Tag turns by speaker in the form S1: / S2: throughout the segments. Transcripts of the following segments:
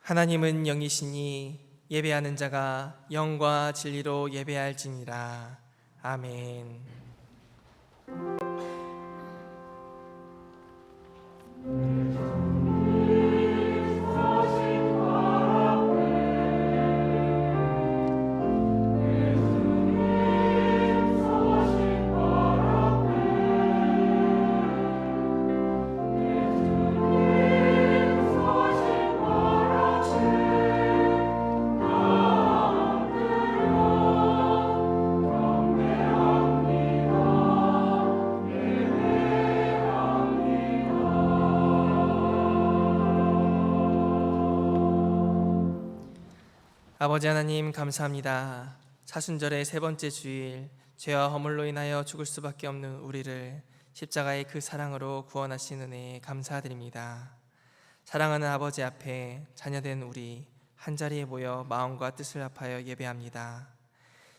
S1: 하나님은 영이시니 예배하는 자가 영과 진리로 예배할지니라. 아멘. 아버지 하나님, 감사합니다. 사순절의 세 번째 주일, 죄와 허물로 인하여 죽을 수밖에 없는 우리를 십자가의 그 사랑으로 구원하신 은혜에 감사드립니다. 사랑하는 아버지 앞에 자녀된 우리 한자리에 모여 마음과 뜻을 합하여 예배합니다.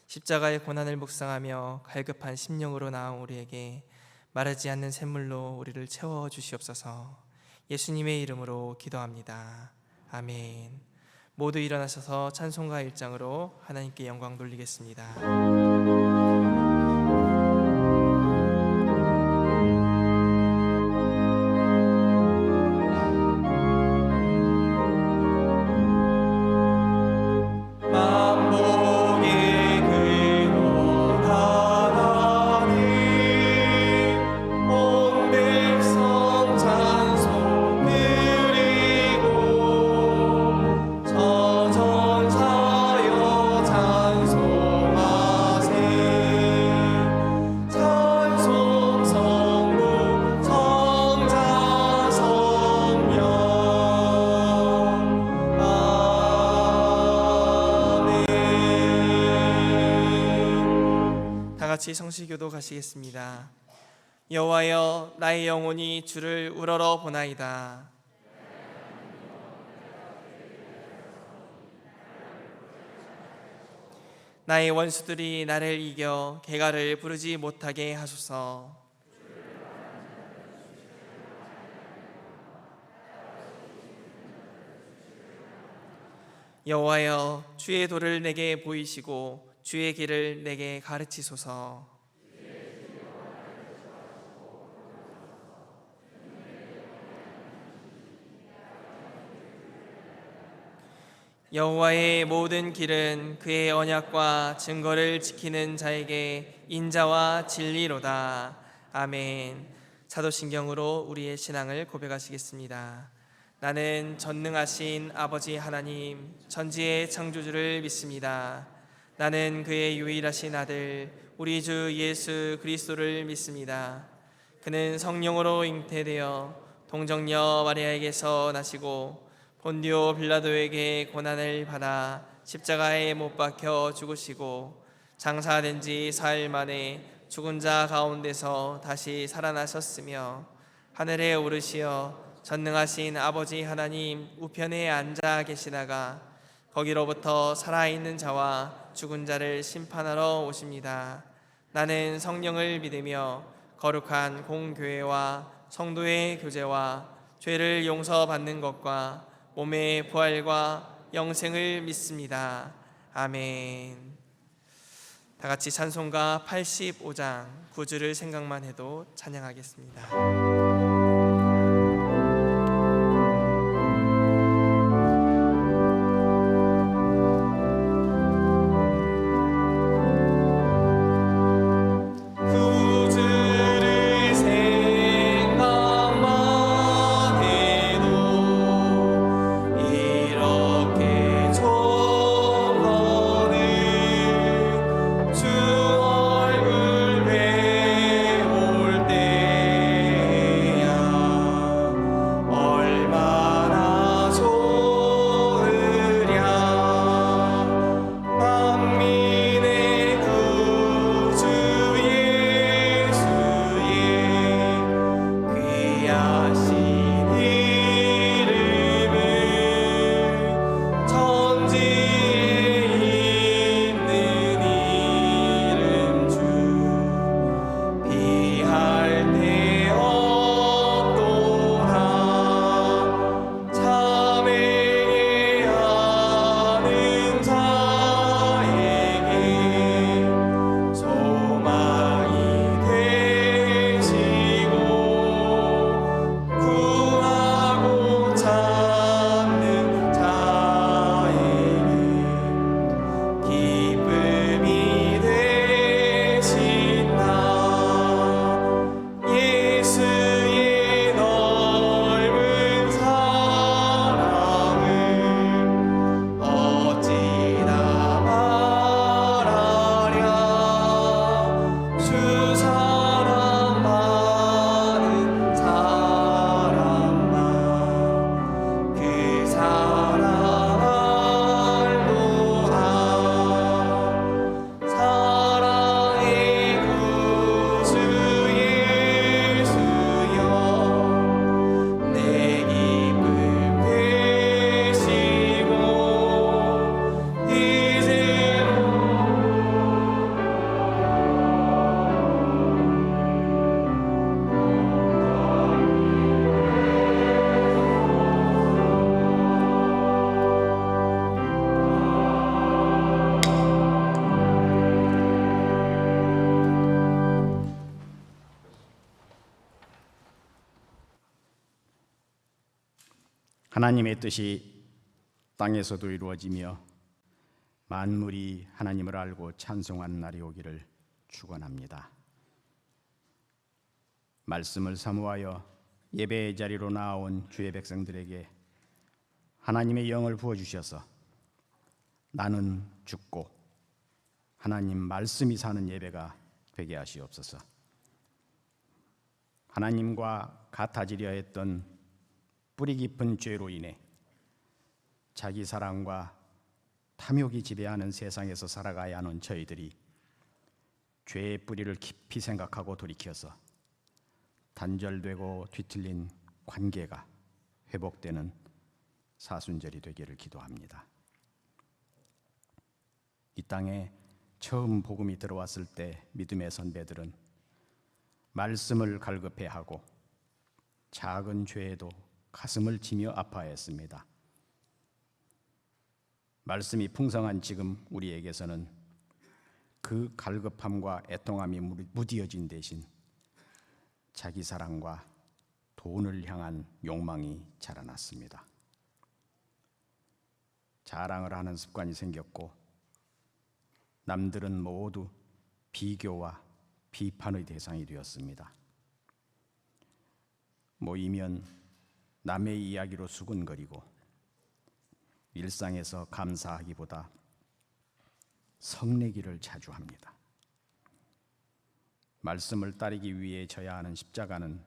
S1: 십자가의 고난을 묵상하며 갈급한 심령으로 나온 우리에게 마르지 않는 샘물로 우리를 채워 주시옵소서. 예수님의 이름으로 기도합니다. 아멘. 모두 일어나셔서 찬송가 1장으로 하나님께 영광 돌리겠습니다. 같이 성시교도 가시겠습니다. 여호와여, 나의 영혼이 주를 우러러 보나이다. 나의 원수들이 나를 이겨 개가를 부르지 못하게 하소서. 여호와여, 주의 도를 내게 보이시고 주의 길을 내게 가르치소서. 여호와의 모든 길은 그의 언약과 증거를 지키는 자에게 인자와 진리로다. 아멘. 사도신경으로 우리의 신앙을 고백하시겠습니다. 나는 전능하신 아버지 하나님, 전지의 창조주를 믿습니다. 나는 그의 유일하신 아들 우리 주 예수 그리스도를 믿습니다. 그는 성령으로 잉태되어 동정녀 마리아에게서 나시고 본디오 빌라도에게 고난을 받아 십자가에 못 박혀 죽으시고 장사된 지 사흘 만에 죽은 자 가운데서 다시 살아나셨으며 하늘에 오르시어 전능하신 아버지 하나님 우편에 앉아 계시다가 거기로부터 살아있는 자와 죽은 자를 심판하러 오십니다. 나는 성령을 믿으며 거룩한 공교회와 성도의 교제와 죄를 용서받는 것과 몸의 부활과 영생을 믿습니다. 아멘. 다 같이 찬송가 85장 9주를 생각만 해도 찬양하겠습니다.
S2: 주 얼굴 배울 때 하나님의 뜻이 땅에서도 이루어지며 만물이 하나님을 알고 찬송하는 날이 오기를 축원합니다. 말씀을 사모하여 예배의 자리로 나아온 주의 백성들에게 하나님의 영을 부어주셔서 나는 죽고 하나님 말씀이 사는 예배가 되게 하시옵소서. 하나님과 같아지려 했던 뿌리 깊은 죄로 인해 자기 사랑과 탐욕이 지배하는 세상에서 살아가야 하는 저희들이 죄의 뿌리를 깊이 생각하고 돌이켜서 단절되고 뒤틀린 관계가 회복되는 사순절이 되기를 기도합니다. 이 땅에 처음 복음이 들어왔을 때 믿음의 선배들은 말씀을 갈급해하고 작은 죄에도 가슴을 치며 아파했습니다. 말씀이 풍성한 지금 우리에게서는 그 갈급함과 애통함이 무디어진 대신 자기 사랑과 돈을 향한 욕망이 자라났습니다. 자랑을 하는 습관이 생겼고 남들은 모두 비교와 비판의 대상이 되었습니다. 모이면 남의 이야기로 수군거리고 일상에서 감사하기보다 성내기를 자주 합니다. 말씀을 따르기 위해 져야 하는 십자가는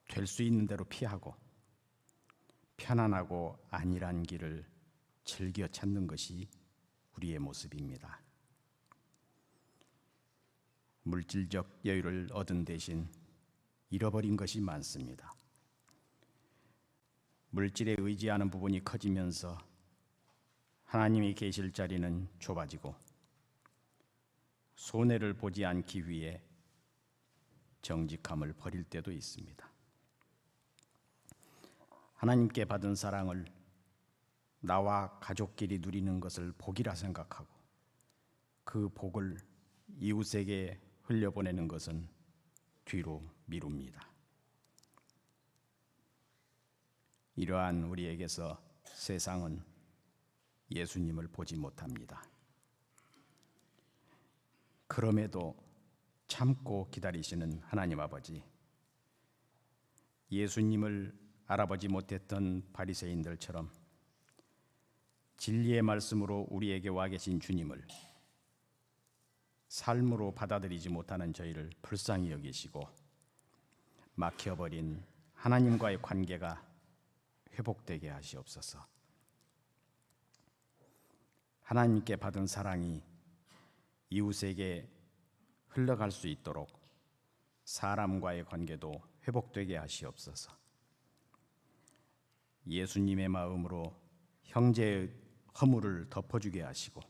S2: 될 수 있는 대로 피하고 편안하고 안일한 길을 즐겨 찾는 것이 우리의 모습입니다. 물질적 여유를 얻은 대신 잃어버린 것이 많습니다. 물질에 의지하는 부분이 커지면서 하나님이 계실 자리는 좁아지고 손해를 보지 않기 위해 정직함을 버릴 때도 있습니다. 하나님께 받은 사랑을 나와 가족끼리 누리는 것을 복이라 생각하고 그 복을 이웃에게 흘려보내는 것은 뒤로 미룹니다. 이러한 우리에게서 세상은 예수님을 보지 못합니다. 그럼에도 참고 기다리시는 하나님 아버지, 예수님을 알아보지 못했던 바리새인들처럼 진리의 말씀으로 우리에게 와 계신 주님을 삶으로 받아들이지 못하는 저희를 불쌍히 여기시고 막혀버린 하나님과의 관계가 회복되게 하시옵소서. 하나님께 받은 사랑이 이웃에게 흘러갈 수 있도록 사람과의 관계도 회복되게 하시옵소서. 예수님의 마음으로 형제의 허물을 덮어주게 하시고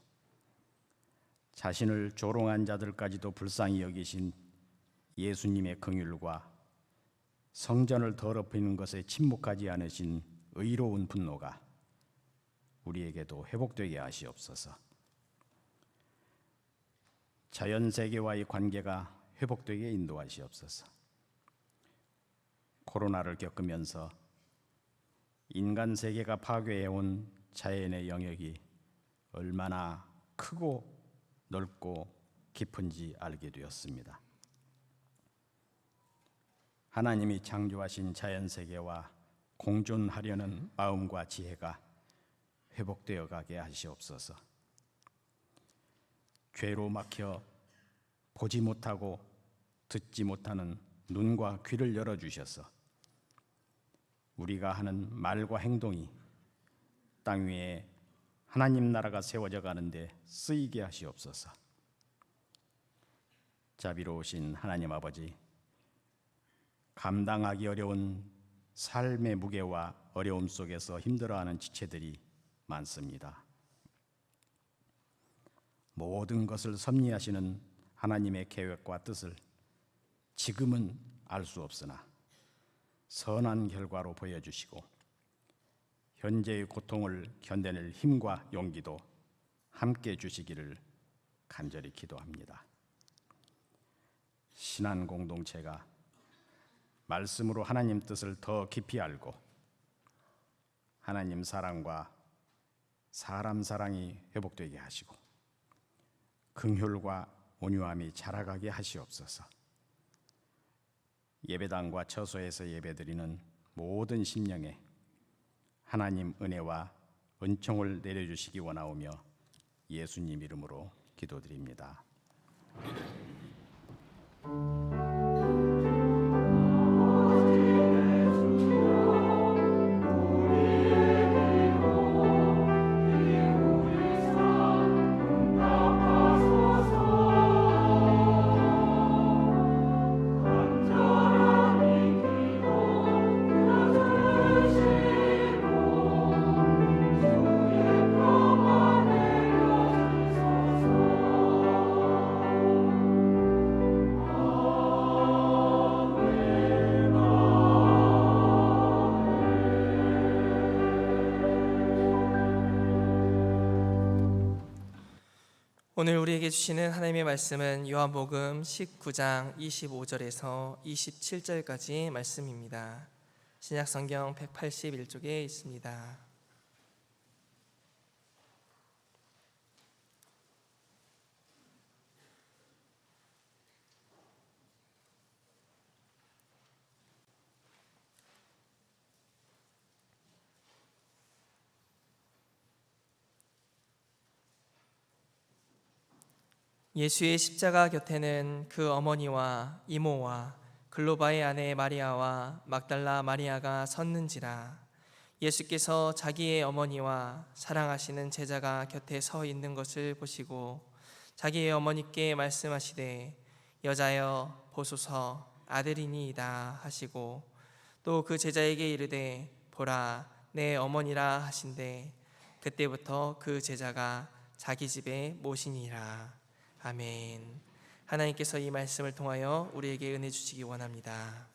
S2: 자신을 조롱한 자들까지도 불쌍히 여기신 예수님의 긍휼과 성전을 더럽히는 것에 침묵하지 않으신 의로운 분노가 우리에게도 회복되게 하시옵소서. 자연세계와의 관계가 회복되게 인도하시옵소서. 코로나를 겪으면서 인간 세계가 파괴해온 자연의 영역이 얼마나 크고 넓고 깊은지 알게 되었습니다. 하나님이 창조하신 자연세계와 공존하려는 마음과 지혜가 회복되어 가게 하시옵소서. 죄로 막혀 보지 못하고 듣지 못하는 눈과 귀를 열어주셔서 우리가 하는 말과 행동이 땅 위에 하나님 나라가 세워져 가는데 쓰이게 하시옵소서. 자비로우신 하나님 아버지, 감당하기 어려운 삶의 무게와 어려움 속에서 힘들어하는 지체들이 많습니다. 모든 것을 섭리하시는 하나님의 계획과 뜻을 지금은 알 수 없으나 선한 결과로 보여주시고 현재의 고통을 견뎌낼 힘과 용기도 함께 주시기를 간절히 기도합니다. 신앙 공동체가 말씀으로 하나님 뜻을 더 깊이 알고 하나님 사랑과 사람 사랑이 회복되게 하시고 긍휼과 온유함이 자라가게 하시옵소서. 예배당과 처소에서 예배드리는 모든 심령에 하나님 은혜와 은총을 내려주시기 원하오며 예수님 이름으로 기도드립니다.
S1: 오늘 우리에게 주시는 하나님의 말씀은 요한복음 19장 25절에서 27절까지 말씀입니다. 신약성경 181쪽에 있습니다. 예수의 십자가 곁에는 그 어머니와 이모와 글로바의 아내 마리아와 막달라 마리아가 섰는지라. 예수께서 자기의 어머니와 사랑하시는 제자가 곁에 서 있는 것을 보시고 자기의 어머니께 말씀하시되 여자여 보소서 아들이니이다 하시고 또 그 제자에게 이르되 보라 내 어머니라 하신대 그때부터 그 제자가 자기 집에 모시니라. 아멘. 하나님께서 이 말씀을 통하여 우리에게 은혜 주시기 원합니다.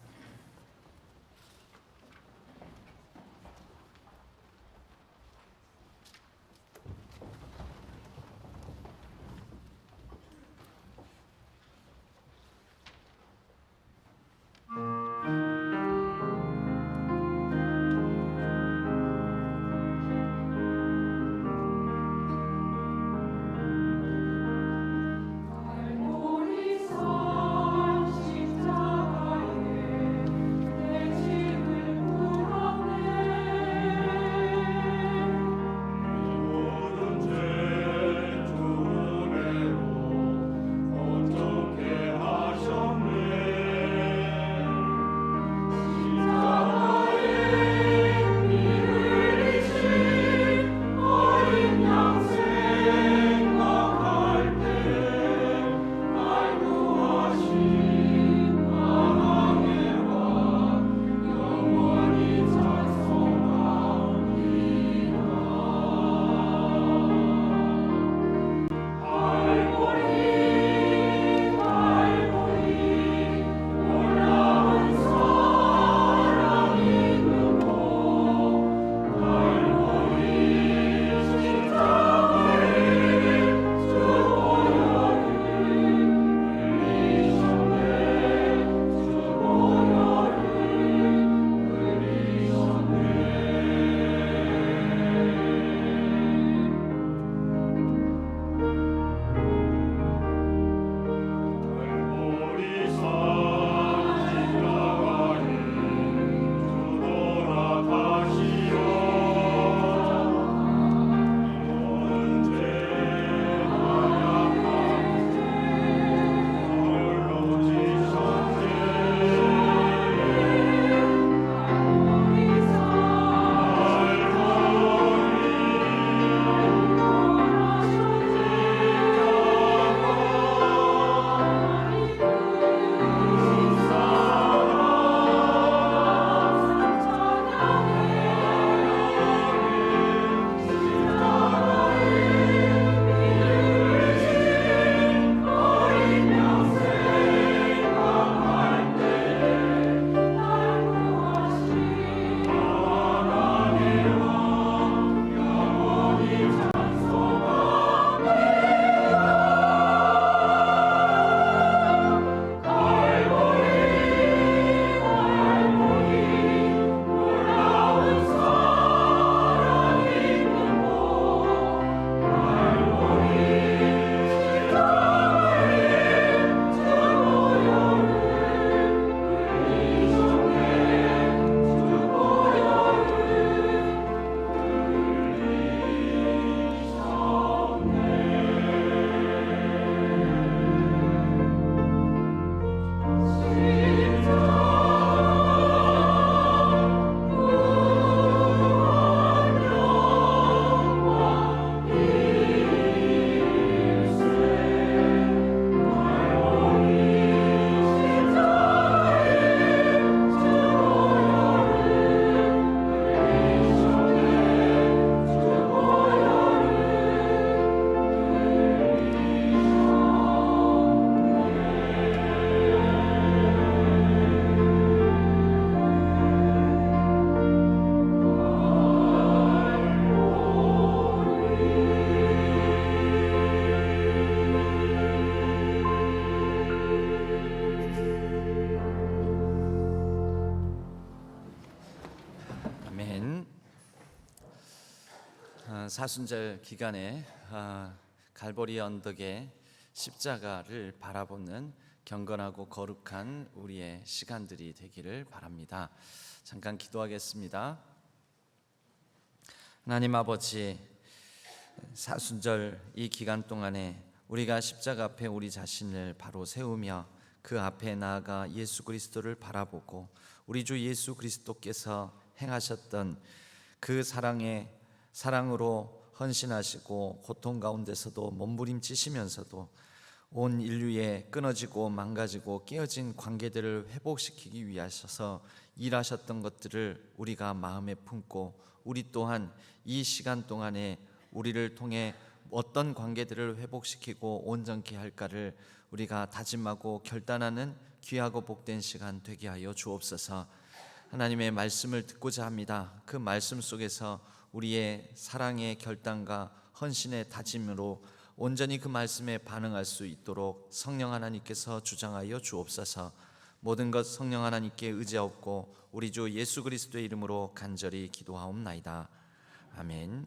S3: 사순절 기간에 갈보리 언덕의 십자가를 바라보는 경건하고 거룩한 우리의 시간들이 되기를 바랍니다. 잠깐 기도하겠습니다. 하나님 아버지, 사순절 이 기간 동안에 우리가 십자가 앞에 우리 자신을 바로 세우며 그 앞에 나아가 예수 그리스도를 바라보고 우리 주 예수 그리스도께서 행하셨던 그 사랑으로 헌신하시고 고통 가운데서도 몸부림치시면서도 온 인류의 끊어지고 망가지고 깨어진 관계들을 회복시키기 위하셔서 일하셨던 것들을 우리가 마음에 품고 우리 또한 이 시간 동안에 우리를 통해 어떤 관계들을 회복시키고 온전케 할까를 우리가 다짐하고 결단하는 귀하고 복된 시간 되게 하여 주옵소서. 하나님의 말씀을 듣고자 합니다. 그 말씀 속에서 우리의 사랑의 결단과 헌신의 다짐으로 온전히 그 말씀에 반응할 수 있도록 성령 하나님께서 주장하여 주옵소서. 모든 것 성령 하나님께 의지하옵고 우리 주 예수 그리스도의 이름으로 간절히 기도하옵나이다. 아멘.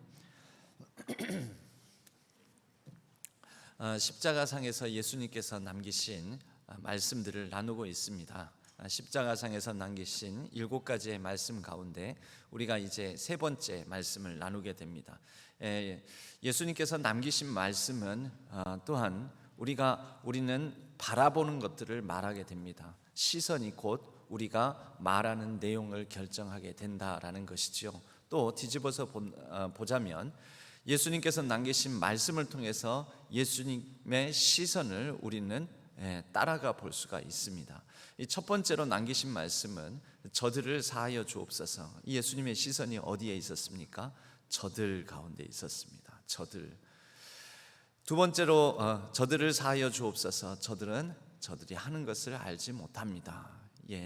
S3: 십자가상에서 예수님께서 남기신 말씀들을 나누고 있습니다. 십자가상에서 남기신 7가지의 말씀 가운데 우리가 이제 세 번째 말씀을 나누게 됩니다. 예수님께서 남기신 말씀은 또한 우리는 바라보는 것들을 말하게 됩니다. 시선이 곧 우리가 말하는 내용을 결정하게 된다라는 것이죠. 또 뒤집어서 보자면 예수님께서 남기신 말씀을 통해서 예수님의 시선을 우리는 따라가 볼 수가 있습니다. 이 첫 번째로 남기신 말씀은 저들을 사하여 주옵소서. 예수님의 시선이 어디에 있었습니까? 저들 가운데 있었습니다. 저들. 두 번째로 저들을 사하여 주옵소서. 저들이 하는 것을 알지 못합니다.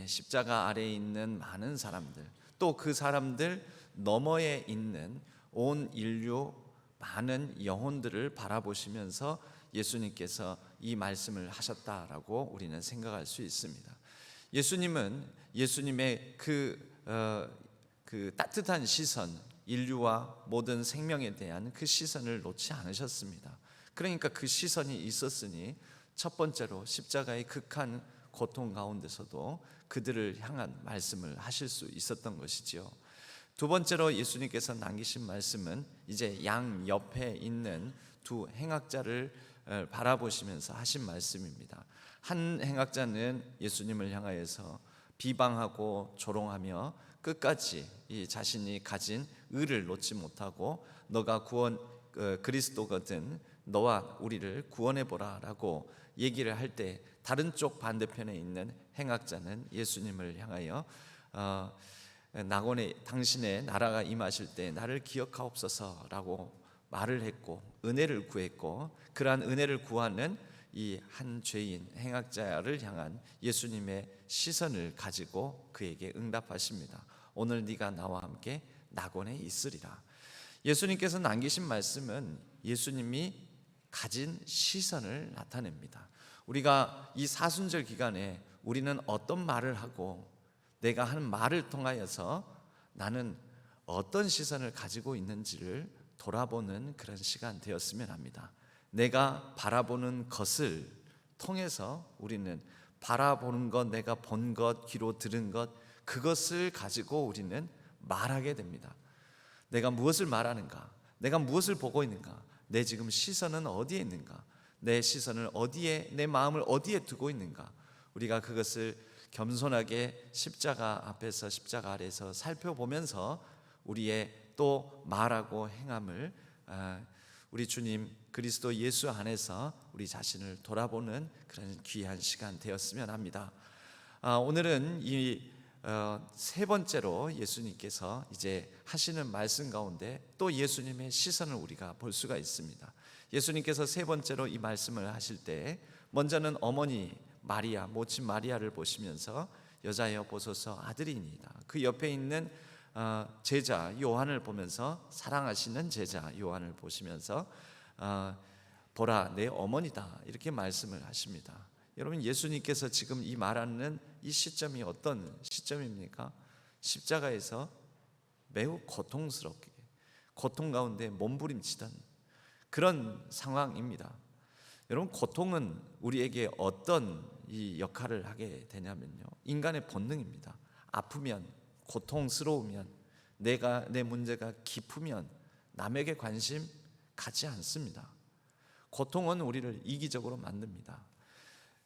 S3: 십자가 아래에 있는 많은 사람들, 또 그 사람들 너머에 있는 온 인류 많은 영혼들을 바라보시면서 예수님께서 이 말씀을 하셨다라고 우리는 생각할 수 있습니다. 예수님은 예수님의 그 따뜻한 시선, 인류와 모든 생명에 대한 그 시선을 놓지 않으셨습니다. 그러니까 그 시선이 있었으니 첫 번째로 십자가의 극한 고통 가운데서도 그들을 향한 말씀을 하실 수 있었던 것이지요. 두 번째로 예수님께서 남기신 말씀은 이제 양 옆에 있는 두 행악자를 바라보시면서 하신 말씀입니다. 한 행악자는 예수님을 향하여서 비방하고 조롱하며 끝까지 이 자신이 가진 의를 놓지 못하고 너가 그리스도거든 너와 우리를 구원해 보라라고 얘기를 할 때 다른 쪽 반대편에 있는 행악자는 예수님을 향하여 낙원에 당신의 나라가 임하실 때 나를 기억하옵소서라고 말을 했고 은혜를 구했고 그러한 은혜를 구하는 이 한 죄인 행악자를 향한 예수님의 시선을 가지고 그에게 응답하십니다. 오늘 네가 나와 함께 낙원에 있으리라. 예수님께서 남기신 말씀은 예수님이 가진 시선을 나타냅니다. 우리가 이 사순절 기간에 우리는 어떤 말을 하고 내가 한 말을 통하여서 나는 어떤 시선을 가지고 있는지를 돌아보는 그런 시간 되었으면 합니다. 내가 바라보는 것을 통해서 우리는 바라보는 것, 내가 본 것, 귀로 들은 것, 그것을 가지고 우리는 말하게 됩니다. 내가 무엇을 말하는가? 내가 무엇을 보고 있는가? 내 지금 시선은 어디에 있는가? 내 시선을 어디에, 내 마음을 어디에 두고 있는가? 우리가 그것을 겸손하게 십자가 앞에서 십자가 아래에서 살펴보면서 우리의 또 말하고 행함을 우리 주님 그리스도 예수 안에서 우리 자신을 돌아보는 그런 귀한 시간 되었으면 합니다. 오늘은 이 세 번째로 예수님께서 이제 하시는 말씀 가운데 또 예수님의 시선을 우리가 볼 수가 있습니다. 예수님께서 세 번째로 이 말씀을 하실 때 먼저는 어머니 마리아, 모친 마리아를 보시면서 여자여 보소서 아들이니이다. 그 옆에 있는 제자 요한을 보면서 사랑하시는 제자 요한을 보시면서 보라 내 어머니다 이렇게 말씀을 하십니다. 여러분 예수님께서 지금 이 말하는 이 시점이 어떤 시점입니까? 십자가에서 매우 고통 가운데 몸부림치던 그런 상황입니다. 여러분, 고통은 우리에게 어떤 이 역할을 하게 되냐면요, 인간의 본능입니다. 아프면, 고통스러우면, 내 문제가 깊으면 남에게 관심 갖지 않습니다. 고통은 우리를 이기적으로 만듭니다.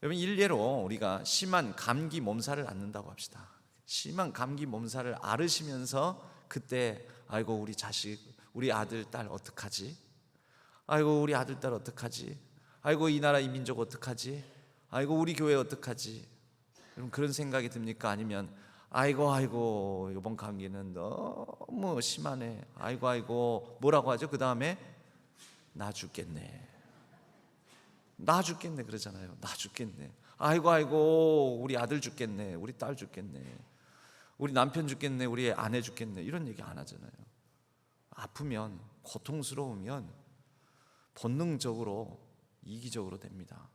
S3: 여러분, 일례로 우리가 심한 감기 몸살을 앓는다고 합시다. 심한 감기 몸살을 앓으시면서 그때 아이고 우리 자식, 우리 아들 딸 어떡하지? 아이고 우리 아들 딸 어떡하지? 아이고 이 나라 이 민족 어떡하지? 아이고 우리 교회 어떡하지? 여러분, 그런 생각이 듭니까? 아니면 아이고 이번 감기는 너무 심하네. 아이고 뭐라고 하죠? 그 다음에 나 죽겠네. 나 죽겠네 그러잖아요. 나 죽겠네. 아이고 우리 아들 죽겠네. 우리 딸 죽겠네. 우리 남편 죽겠네. 우리 아내 죽겠네. 이런 얘기 안 하잖아요. 아프면, 고통스러우면 본능적으로 이기적으로 됩니다.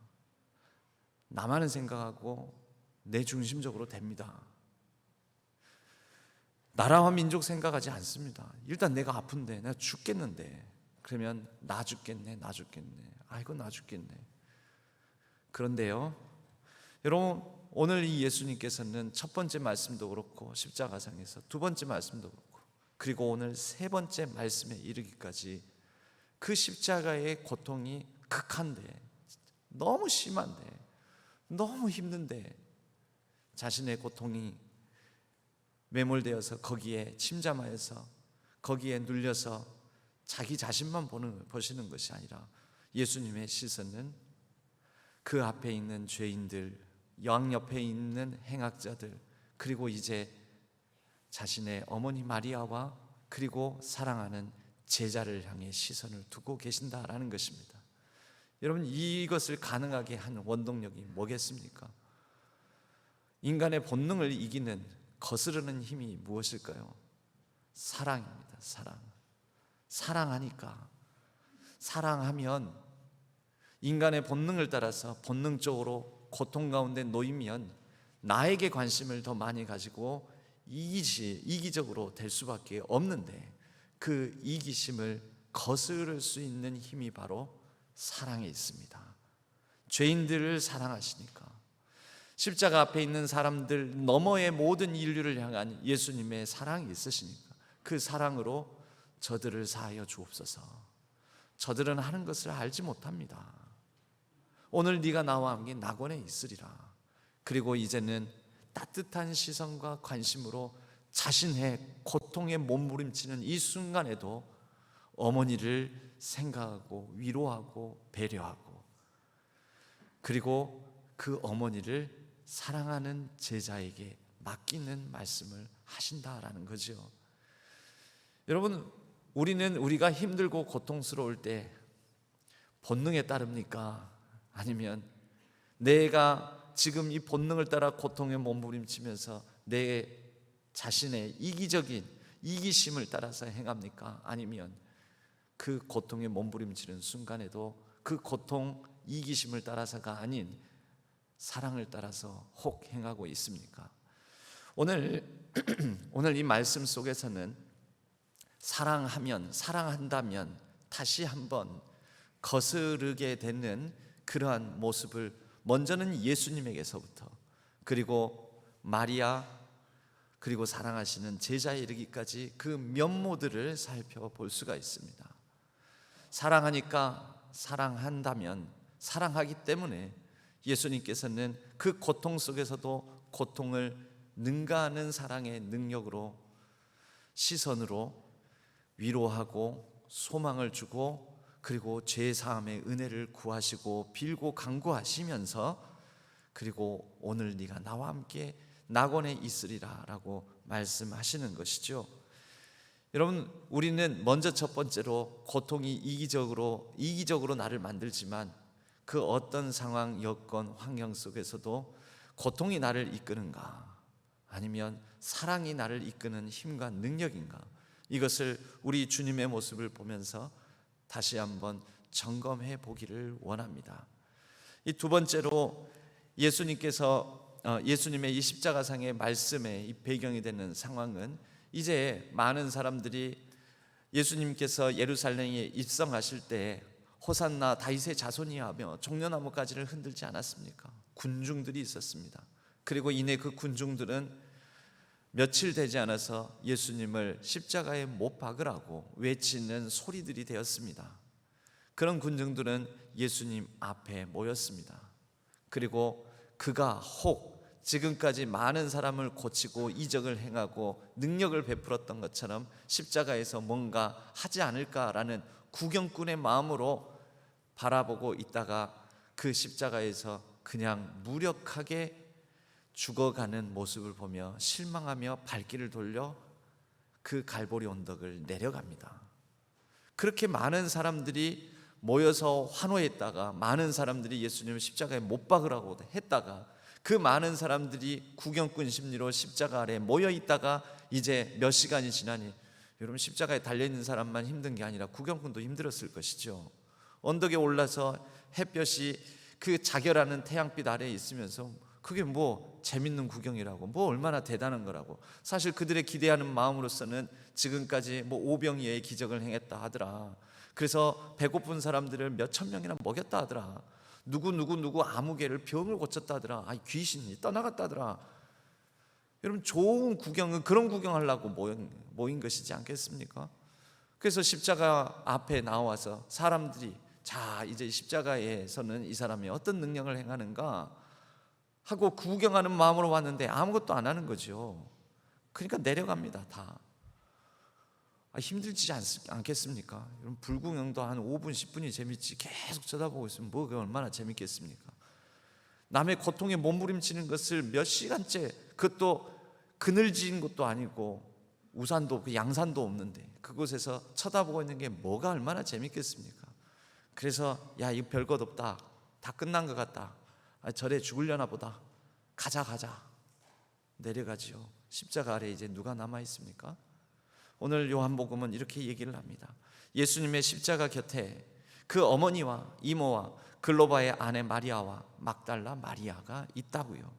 S3: 나만을 생각하고 내 중심적으로 됩니다. 나라와 민족 생각하지 않습니다. 일단 내가 아픈데, 내가 죽겠는데, 그러면 나 죽겠네. 아이고 나 죽겠네. 그런데요, 여러분, 오늘 이 예수님께서는 첫 번째 말씀도 그렇고 십자가상에서 두 번째 말씀도 그렇고, 그리고 오늘 세 번째 말씀에 이르기까지 그 십자가의 고통이 극한데, 너무 심한데, 너무 힘든데 자신의 고통이 매몰되어서 거기에 침잠하여서 거기에 눌려서 자기 자신만 보시는 것이 아니라 예수님의 시선은 그 앞에 있는 죄인들, 양 옆에 있는 행악자들, 그리고 이제 자신의 어머니 마리아와 그리고 사랑하는 제자를 향해 시선을 두고 계신다라는 것입니다. 여러분, 이것을 가능하게 한 원동력이 뭐겠습니까? 인간의 본능을 이기는 거스르는 힘이 무엇일까요? 사랑입니다. 사랑하니까, 사랑하면 인간의 본능을 따라서 본능적으로 고통 가운데 놓이면 나에게 관심을 더 많이 가지고 이기적으로 될 수밖에 없는데, 그 이기심을 거스를 수 있는 힘이 바로 사랑에 있습니다. 죄인들을 사랑하시니까, 십자가 앞에 있는 사람들 너머의 모든 인류를 향한 예수님의 사랑이 있으시니까 그 사랑으로 저들을 사하여 주옵소서. 저들은 하는 것을 알지 못합니다. 오늘 네가 나와 함께 낙원에 있으리라. 그리고 이제는 따뜻한 시선과 관심으로 자신의 고통에 몸부림치는 이 순간에도 어머니를 생각하고 위로하고 배려하고, 그리고 그 어머니를 사랑하는 제자에게 맡기는 말씀을 하신다라는 거죠. 여러분, 우리가 힘들고 고통스러울 때 본능에 따릅니까? 아니면 내가 지금 이 본능을 따라 고통에 몸부림치면서 내 자신의 이기적인 이기심을 따라서 행합니까? 아니면 그 고통에 몸부림치는 순간에도 그 고통 이기심을 따라서가 아닌 사랑을 따라서 혹 행하고 있습니까? 오늘 이 말씀 속에서는 사랑한다면 다시 한번 거스르게 되는 그러한 모습을 먼저는 예수님에게서부터, 그리고 마리아, 그리고 사랑하시는 제자에 이르기까지 그 면모들을 살펴볼 수가 있습니다. 사랑한다면, 사랑하기 때문에 예수님께서는 그 고통 속에서도 고통을 능가하는 사랑의 능력으로, 시선으로 위로하고 소망을 주고, 그리고 죄 사함의 은혜를 구하시고 빌고 간구하시면서, 그리고 오늘 네가 나와 함께 낙원에 있으리라 라고 말씀하시는 것이죠. 여러분, 우리는 먼저 첫 번째로 고통이 이기적으로 나를 만들지만 그 어떤 상황, 여건, 환경 속에서도 고통이 나를 이끄는가, 아니면 사랑이 나를 이끄는 힘과 능력인가, 이것을 우리 주님의 모습을 보면서 다시 한번 점검해 보기를 원합니다. 이 두 번째로 예수님의 이 십자가상의 말씀의 이 배경이 되는 상황은, 이제 많은 사람들이 예수님께서 예루살렘에 입성하실 때 호산나 다윗의 자손이야 하며 종려나무 가지를 흔들지 않았습니까? 군중들이 있었습니다. 그리고 이내 그 군중들은 며칠 되지 않아서 예수님을 십자가에 못 박으라고 외치는 소리들이 되었습니다. 그런 군중들은 예수님 앞에 모였습니다. 그리고 그가 혹 지금까지 많은 사람을 고치고 이적을 행하고 능력을 베풀었던 것처럼 십자가에서 뭔가 하지 않을까라는 구경꾼의 마음으로 바라보고 있다가 그 십자가에서 그냥 무력하게 죽어가는 모습을 보며 실망하며 발길을 돌려 그 갈보리 언덕을 내려갑니다. 그렇게 많은 사람들이 모여서 환호했다가 많은 사람들이 예수님을 십자가에 못 박으라고 했다가 그 많은 사람들이 구경꾼 심리로 십자가 아래 모여 있다가 이제 몇 시간이 지나니 여러분 십자가에 달려있는 사람만 힘든 게 아니라 구경꾼도 힘들었을 것이죠. 언덕에 올라서 햇볕이 그 자결하는 태양빛 아래에 있으면서 그게 뭐 재밌는 구경이라고 뭐 얼마나 대단한 거라고 사실 그들의 기대하는 마음으로서는 지금까지 뭐 오병이어의 기적을 행했다 하더라. 그래서 배고픈 사람들을 몇천 명이나 먹였다 하더라. 누구 아무개를 병을 고쳤다 하더라. 귀신이 떠나갔다 하더라. 여러분 좋은 구경은 그런 구경하려고 모인 것이지 않겠습니까? 그래서 십자가 앞에 나와서 사람들이 자 이제 십자가에서는 이 사람이 어떤 능력을 행하는가 하고 구경하는 마음으로 왔는데 아무것도 안 하는 거죠. 그러니까 내려갑니다. 다 힘들지 않겠습니까? 여러분 불구경도 한 5분 10분이 재밌지 계속 쳐다보고 있으면 뭐가 얼마나 재밌겠습니까? 남의 고통에 몸부림치는 것을 몇 시간째, 그것도 그늘진 것도 아니고 우산도 없고 양산도 없는데 그곳에서 쳐다보고 있는 게 뭐가 얼마나 재밌겠습니까? 그래서 야 이거 별것 없다, 다 끝난 것 같다, 저래 죽으려나 보다, 가자 내려가지요. 십자가 아래 이제 누가 남아 있습니까? 오늘 요한복음은 이렇게 얘기를 합니다. 예수님의 십자가 곁에 그 어머니와 이모와 글로바의 아내 마리아와 막달라 마리아가 있다고요.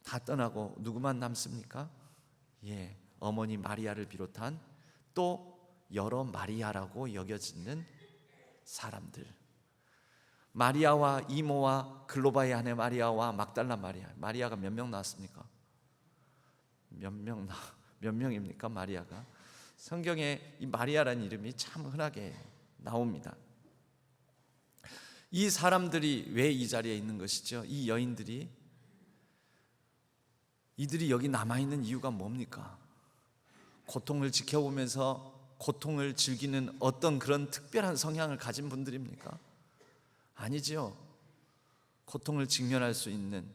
S3: 다 떠나고 누구만 남습니까? 어머니 마리아를 비롯한 또 여러 마리아라고 여겨지는 사람들, 마리아와 이모와 글로바의 아내 마리아와 막달라 마리아가 몇 명 나왔습니까? 몇 명입니까? 마리아가 성경에 이 마리아라는 이름이 참 흔하게 나옵니다. 이 사람들이 왜 이 자리에 있는 것이죠? 이 여인들이 이들이 여기 남아있는 이유가 뭡니까? 고통을 지켜보면서 고통을 즐기는 어떤 그런 특별한 성향을 가진 분들입니까? 아니지요. 고통을 직면할 수 있는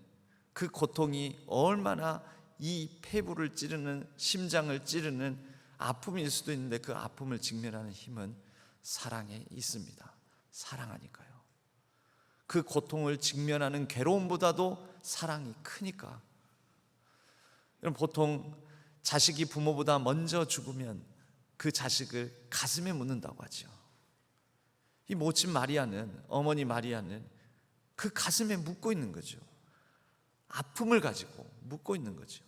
S3: 그 고통이 얼마나 이 폐부를 찌르는, 심장을 찌르는 아픔일 수도 있는데 그 아픔을 직면하는 힘은 사랑에 있습니다. 사랑하니까요. 그 고통을 직면하는 괴로움보다도 사랑이 크니까. 여러분 보통 자식이 부모보다 먼저 죽으면 그 자식을 가슴에 묻는다고 하죠. 이 모친 마리아는, 어머니 마리아는 그 가슴에 묻고 있는 거죠. 아픔을 가지고 묻고 있는 거죠.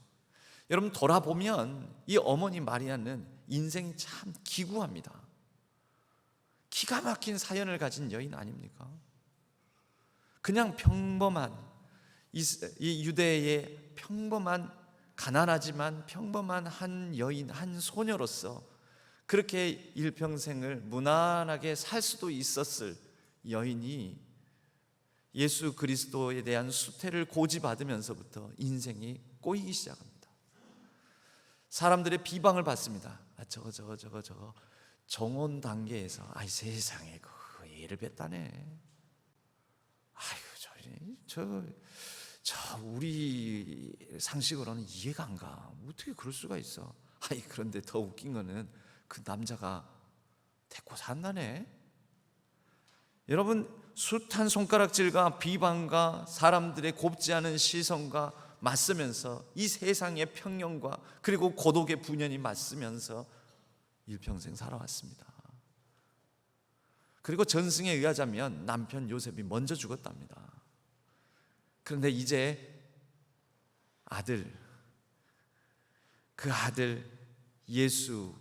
S3: 여러분 돌아보면 이 어머니 마리아는 인생이 참 기구합니다. 기가 막힌 사연을 가진 여인 아닙니까? 그냥 평범한 이 유대의 평범한 가난하지만 평범한 한 여인, 한 소녀로서 그렇게 일평생을 무난하게 살 수도 있었을 여인이 예수 그리스도에 대한 수태를 고지받으면서부터 인생이 꼬이기 시작합니다. 사람들의 비방을 받습니다. 저거 정혼 단계에서 세상에 그 애를 뺐다네. 저 우리 상식으로는 이해가 안 가. 어떻게 그럴 수가 있어? 그런데 더 웃긴 거는 그 남자가 데리고 산다네. 여러분 숱한 손가락질과 비방과 사람들의 곱지 않은 시선과 맞서면서 이 세상의 평형과 그리고 고독의 분연이 맞서면서 일평생 살아왔습니다. 그리고 전승에 의하자면 남편 요셉이 먼저 죽었답니다. 그런데 이제 그 아들 예수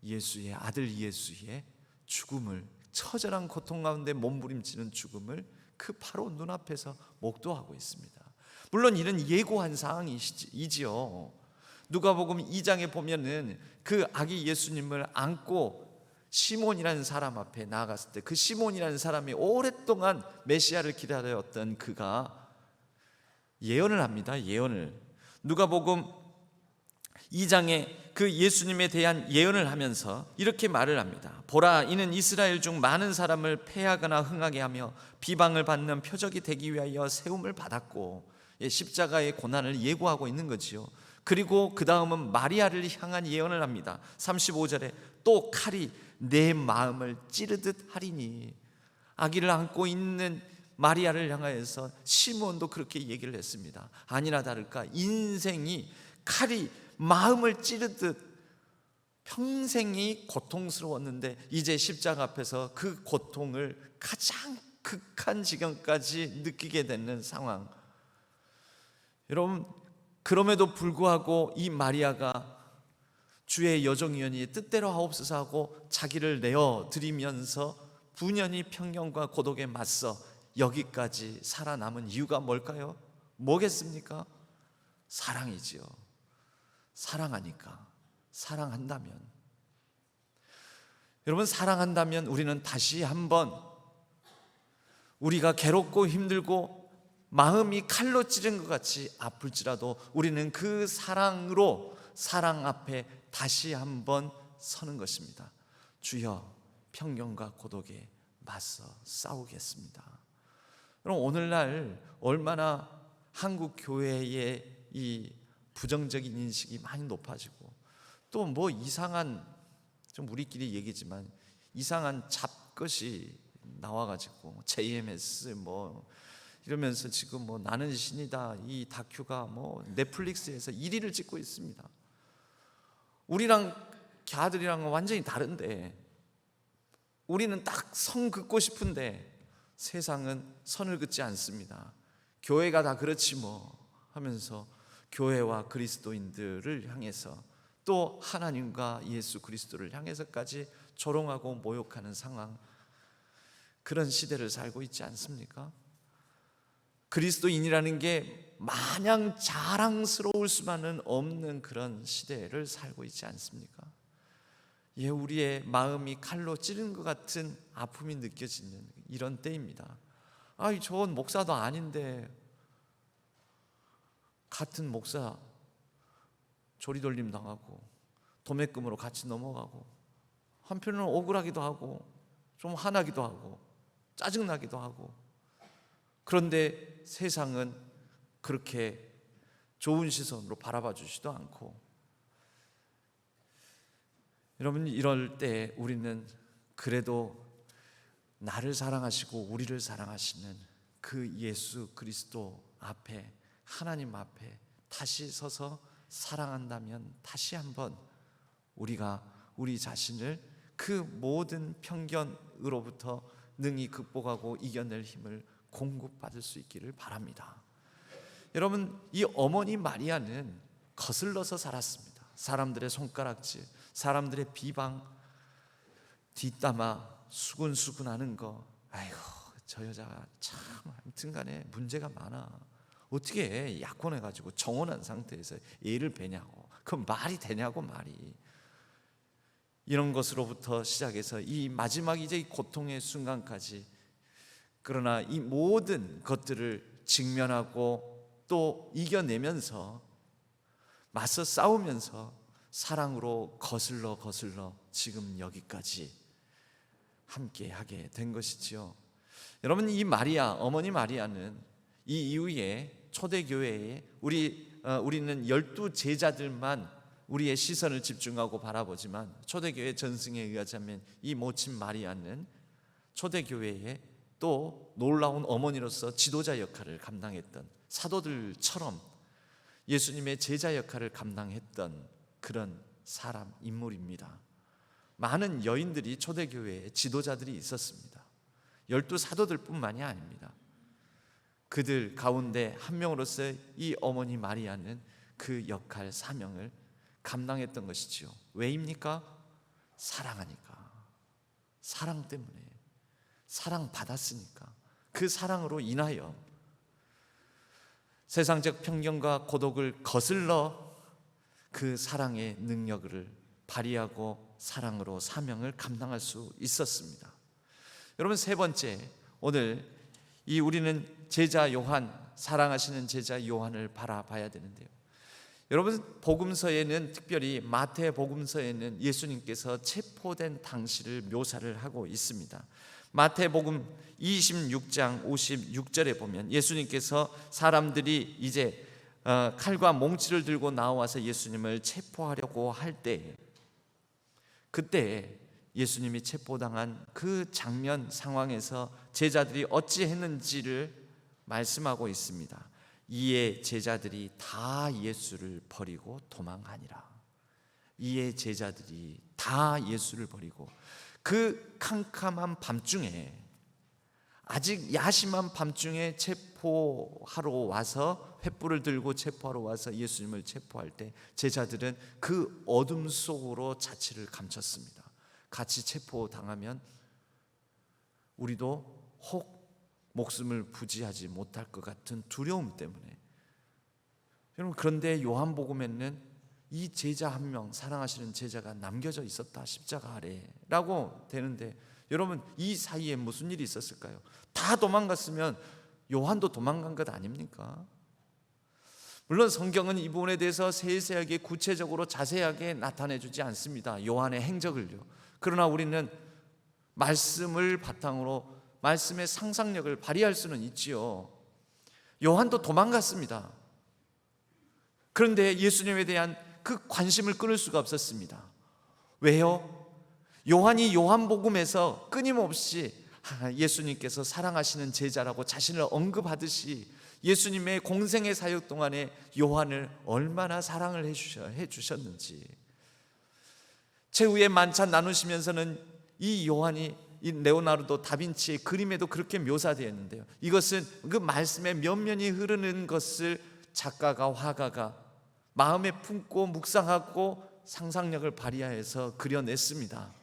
S3: 예수의 아들 예수의 죽음을, 처절한 고통 가운데 몸부림치는 죽음을 그 바로 눈앞에서 목도하고 있습니다. 물론 이는 예고한 사항이지요. 누가복음 2장에 보면은 그 아기 예수님을 안고 시몬이라는 사람 앞에 나아갔을 때, 그 시몬이라는 사람이 오랫동안 메시아를 기다렸던 그가 예언을 합니다. 예언을. 누가복음 2장에 그 예수님에 대한 예언을 하면서 이렇게 말을 합니다. 보라, 이는 이스라엘 중 많은 사람을 패하거나 흥하게 하며 비방을 받는 표적이 되기 위하여 세움을 받았고, 십자가의 고난을 예고하고 있는 거지요. 그리고 그 다음은 마리아를 향한 예언을 합니다. 35절에 또 칼이 내 마음을 찌르듯 하리니, 아기를 안고 있는 마리아를 향하여서 시몬도 그렇게 얘기를 했습니다. 아니나 다를까 인생이 칼이 마음을 찌르듯 평생이 고통스러웠는데 이제 십자가 앞에서 그 고통을 가장 극한 지경까지 느끼게 되는 상황. 여러분, 그럼에도 불구하고 이 마리아가 주의 여종이여니 뜻대로 하옵소서 하고 자기를 내어드리면서 분연히 편견과 고독에 맞서 여기까지 살아남은 이유가 뭘까요? 뭐겠습니까? 사랑이지요. 사랑하니까. 사랑한다면, 여러분, 사랑한다면 우리는 다시 한번 우리가 괴롭고 힘들고 마음이 칼로 찌른 것 같이 아플지라도 우리는 그 사랑으로 사랑 앞에 다시 한번 서는 것입니다. 주여, 편견과 고독에 맞서 싸우겠습니다. 그럼 오늘날 얼마나 한국 교회의 이 부정적인 인식이 많이 높아지고, 또 뭐 이상한, 좀 우리끼리 얘기지만 이상한 잡것이 나와가지고 JMS 뭐 이러면서 지금 뭐 나는 신이다 이 다큐가 뭐 넷플릭스에서 1위를 찍고 있습니다. 우리랑 걔들이랑은 완전히 다른데, 우리는 딱 선 긋고 싶은데 세상은 선을 긋지 않습니다. 교회가 다 그렇지 뭐 하면서 교회와 그리스도인들을 향해서, 또 하나님과 예수 그리스도를 향해서까지 조롱하고 모욕하는 상황, 그런 시대를 살고 있지 않습니까? 그리스도인이라는 게 마냥 자랑스러울 수만은 없는 그런 시대를 살고 있지 않습니까? 예, 우리의 마음이 칼로 찌른 것 같은 아픔이 느껴지는 이런 때입니다. 아, 저건 목사도 아닌데 같은 목사 조리돌림 당하고 도매금으로 같이 넘어가고, 한편으로는 억울하기도 하고 좀 화나기도 하고 짜증나기도 하고, 그런데 세상은 그렇게 좋은 시선으로 바라봐 주지도 않고. 여러분, 이럴 때 우리는 그래도 나를 사랑하시고 우리를 사랑하시는 그 예수 그리스도 앞에, 하나님 앞에 다시 서서 사랑한다면 다시 한번 우리가 우리 자신을 그 모든 편견으로부터 능히 극복하고 이겨낼 힘을 공급받을 수 있기를 바랍니다. 여러분, 이 어머니 마리아는 거슬러서 살았습니다. 사람들의 손가락질, 사람들의 비방, 뒷담화, 수근수근하는 거, 아이고 저 여자 참 하여튼간에 문제가 많아, 어떻게 약혼해가지고 정혼한 상태에서 애를 베냐고, 그건 말이 되냐고, 말이. 이런 것으로부터 시작해서 이 마지막 이제 이 고통의 순간까지, 그러나 이 모든 것들을 직면하고 또 이겨내면서 맞서 싸우면서 사랑으로 거슬러 지금 여기까지 함께 하게 된 것이지요. 여러분, 이 마리아, 어머니 마리아는 이 이후에 초대교회에 우리는 12제자들만 우리의 시선을 집중하고 바라보지만, 초대교회 전승에 의하자면 이 모친 마리아는 초대교회에 또 놀라운 어머니로서 지도자 역할을 감당했던, 사도들처럼 예수님의 제자 역할을 감당했던 그런 사람, 인물입니다. 많은 여인들이 초대교회에 지도자들이 있었습니다. 12사도들 뿐만이 아닙니다. 그들 가운데 한 명으로서 이 어머니 마리아는 그 역할, 사명을 감당했던 것이지요. 왜입니까? 사랑하니까. 사랑 때문에. 사랑받았으니까. 그 사랑으로 인하여 세상적 편견과 고독을 거슬러 그 사랑의 능력을 발휘하고 사랑으로 사명을 감당할 수 있었습니다. 여러분, 세 번째, 오늘 우리는 제자 요한, 사랑하시는 제자 요한을 바라봐야 되는데요. 여러분, 복음서에는, 특별히 마태 복음서에는 예수님께서 체포된 당시를 묘사를 하고 있습니다. 마태복음 26장 56절에 보면 예수님께서 사람들이 이제 칼과 몽치를 들고 나와서 예수님을 체포하려고 할 때, 그때 예수님이 체포당한 그 장면 상황에서 제자들이 어찌 했는지를 말씀하고 있습니다. 이에 제자들이 다 예수를 버리고 도망하니라. 이에 제자들이 다 예수를 버리고, 그 캄캄한 밤중에, 아직 야심한 밤중에 체포하러 와서, 횃불을 들고 체포하러 와서 예수님을 체포할 때 제자들은 그 어둠 속으로 자취를 감췄습니다. 같이 체포당하면 우리도 혹 목숨을 부지하지 못할 것 같은 두려움 때문에. 여러분, 그런데 요한복음에는 이 제자 한 명, 사랑하시는 제자가 남겨져 있었다, 십자가 아래라고 되는데, 여러분, 이 사이에 무슨 일이 있었을까요? 다 도망갔으면 요한도 도망간 것 아닙니까? 물론 성경은 이 부분에 대해서 세세하게, 구체적으로 자세하게 나타내 주지 않습니다, 요한의 행적을요. 그러나 우리는 말씀을 바탕으로 말씀의 상상력을 발휘할 수는 있지요. 요한도 도망갔습니다. 그런데 예수님에 대한 그 관심을 끊을 수가 없었습니다. 왜요? 요한이 요한복음에서 끊임없이 예수님께서 사랑하시는 제자라고 자신을 언급하듯이 예수님의 공생의 사역 동안에 요한을 얼마나 사랑을 해주셨는지, 최후의 만찬 나누시면서는 이 요한이 이 레오나르도 다빈치의 그림에도 그렇게 묘사되어 있는데요, 이것은 그 말씀의 면면이 흐르는 것을 작가가, 화가가 마음에 품고 묵상하고 상상력을 발휘해서 그려냈습니다.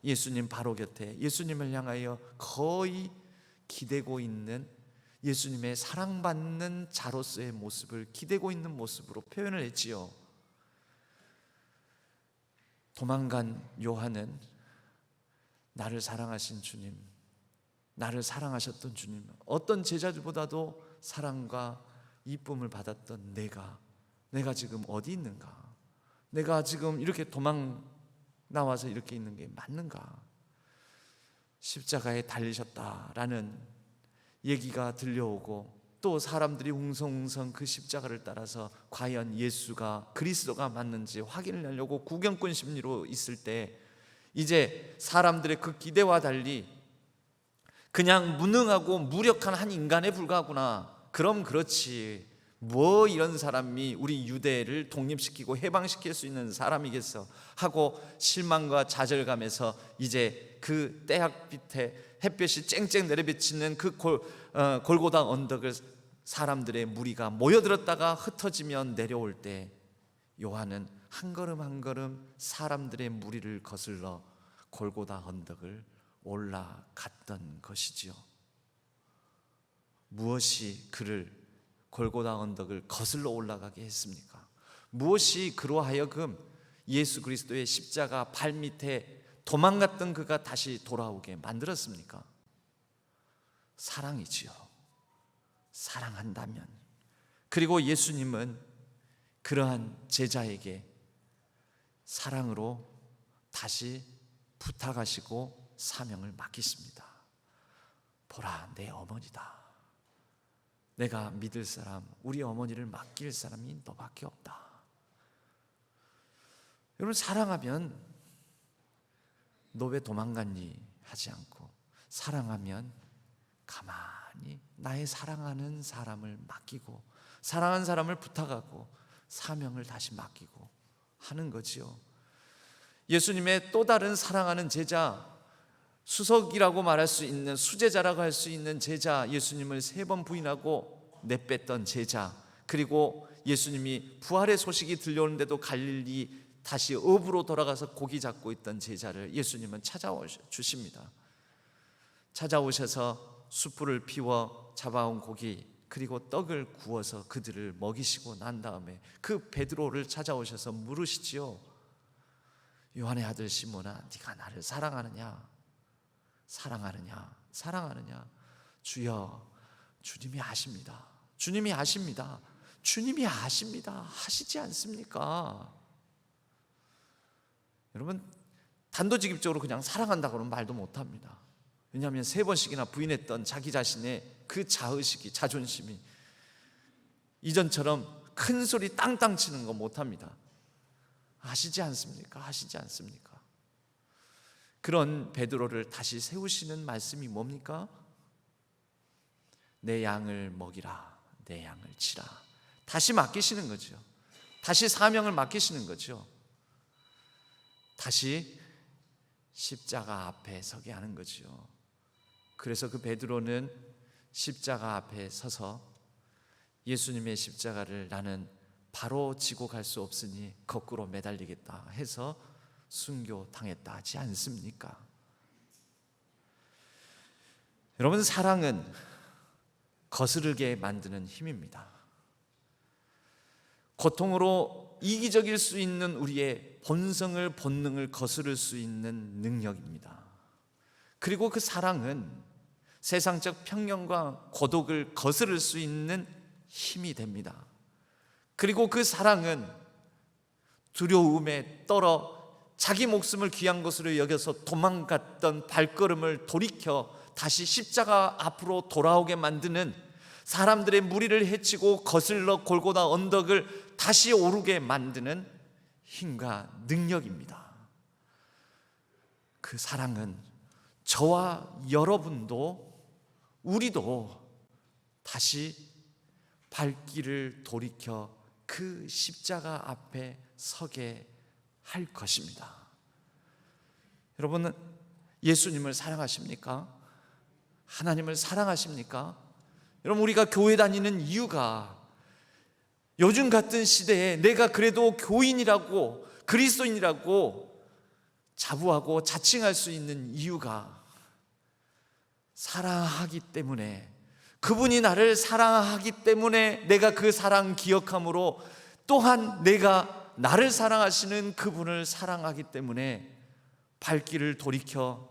S3: 예수님 바로 곁에 예수님을 향하여 거의 기대고 있는, 예수님의 사랑받는 자로서의 모습을 기대고 있는 모습으로 표현을 했지요. 도망간 요한은 나를 사랑하신 주님, 나를 사랑하셨던 주님, 어떤 제자들보다도 사랑과 이쁨을 받았던 내가 지금 어디 있는가? 내가 지금 이렇게 도망 나와서 이렇게 있는 게 맞는가? 십자가에 달리셨다라는 얘기가 들려오고, 또 사람들이 웅성웅성 그 십자가를 따라서 과연 예수가 그리스도가 맞는지 확인을 하려고 구경꾼 심리로 있을 때, 이제 사람들의 그 기대와 달리 그냥 무능하고 무력한 한 인간에 불과하구나, 그럼 그렇지, 뭐 이런 사람이 우리 유대를 독립시키고 해방시킬 수 있는 사람이겠어 하고 실망과 좌절감에서 이제 그 떼약빛에 햇볕이 쨍쨍 내려비치는 그 골고다 언덕을 사람들의 무리가 모여들었다가 흩어지면 내려올 때, 요한은 한 걸음 한 걸음 사람들의 무리를 거슬러 골고다 언덕을 올라갔던 것이지요. 무엇이 그를 골고다 언덕을 거슬러 올라가게 했습니까? 무엇이 그로 하여금 예수 그리스도의 십자가 발밑에 도망갔던 그가 다시 돌아오게 만들었습니까? 사랑이지요. 사랑한다면. 그리고 예수님은 그러한 제자에게 사랑으로 다시 부탁하시고 사명을 맡기십니다. 보라, 내 어머니다. 내가 믿을 사람, 우리 어머니를 맡길 사람이 너밖에 없다. 여러분, 사랑하면 너 왜 도망갔니 하지 않고, 사랑하면 가만히 나의 사랑하는 사람을 맡기고, 사랑하는 사람을 부탁하고 사명을 다시 맡기고 하는 거지요. 예수님의 또 다른 사랑하는 제자, 수석이라고 말할 수 있는, 수제자라고 할 수 있는 제자, 예수님을 3번 부인하고 내뺐던 제자, 그리고 예수님이 부활의 소식이 들려오는데도 갈릴리 다시 업으로 돌아가서 고기 잡고 있던 제자를 예수님은 찾아주십니다. 찾아오셔서 숯불을 피워 잡아온 고기 그리고 떡을 구워서 그들을 먹이시고 난 다음에 그 베드로를 찾아오셔서 물으시지요. 요한의 아들 시몬아, 네가 나를 사랑하느냐? 사랑하느냐? 사랑하느냐? 주여, 주님이 아십니다. 주님이 아십니다. 주님이 아십니다. 하시지 않습니까? 여러분, 단도직입적으로 그냥 사랑한다고는 말도 못합니다. 왜냐하면 3번씩이나 부인했던 자기 자신의 그 자의식이, 자존심이 이전처럼 큰 소리 땅땅 치는 거 못합니다. 아시지 않습니까? 아시지 않습니까? 그런 베드로를 다시 세우시는 말씀이 뭡니까? 내 양을 먹이라, 내 양을 치라. 다시 맡기시는 거죠. 다시 사명을 맡기시는 거죠. 다시 십자가 앞에 서게 하는 거죠. 그래서 그 베드로는 십자가 앞에 서서 예수님의 십자가를 나는 바로 지고 갈 수 없으니 거꾸로 매달리겠다 해서 순교당했다 하지 않습니까? 여러분, 사랑은 거스르게 만드는 힘입니다. 고통으로 이기적일 수 있는 우리의 본능을 거스를 수 있는 능력입니다. 그리고 그 사랑은 세상적 편견과 고독을 거스를 수 있는 힘이 됩니다. 그리고 그 사랑은 두려움에 떨어 자기 목숨을 귀한 것으로 여겨서 도망갔던 발걸음을 돌이켜 다시 십자가 앞으로 돌아오게 만드는, 사람들의 무리를 해치고 거슬러 골고다 언덕을 다시 오르게 만드는 힘과 능력입니다. 그 사랑은 저와 여러분도, 우리도 다시 발길을 돌이켜 그 십자가 앞에 서게 할 것입니다. 여러분은 예수님을 사랑하십니까? 하나님을 사랑하십니까? 여러분, 우리가 교회 다니는 이유가 요즘 같은 시대에 내가 그래도 교인이라고, 그리스도인이라고 자부하고 자칭할 수 있는 이유가 사랑하기 때문에, 그분이 나를 사랑하기 때문에 내가 그 사랑 기억함으로, 또한 내가 나를 사랑하시는 그분을 사랑하기 때문에 발길을 돌이켜,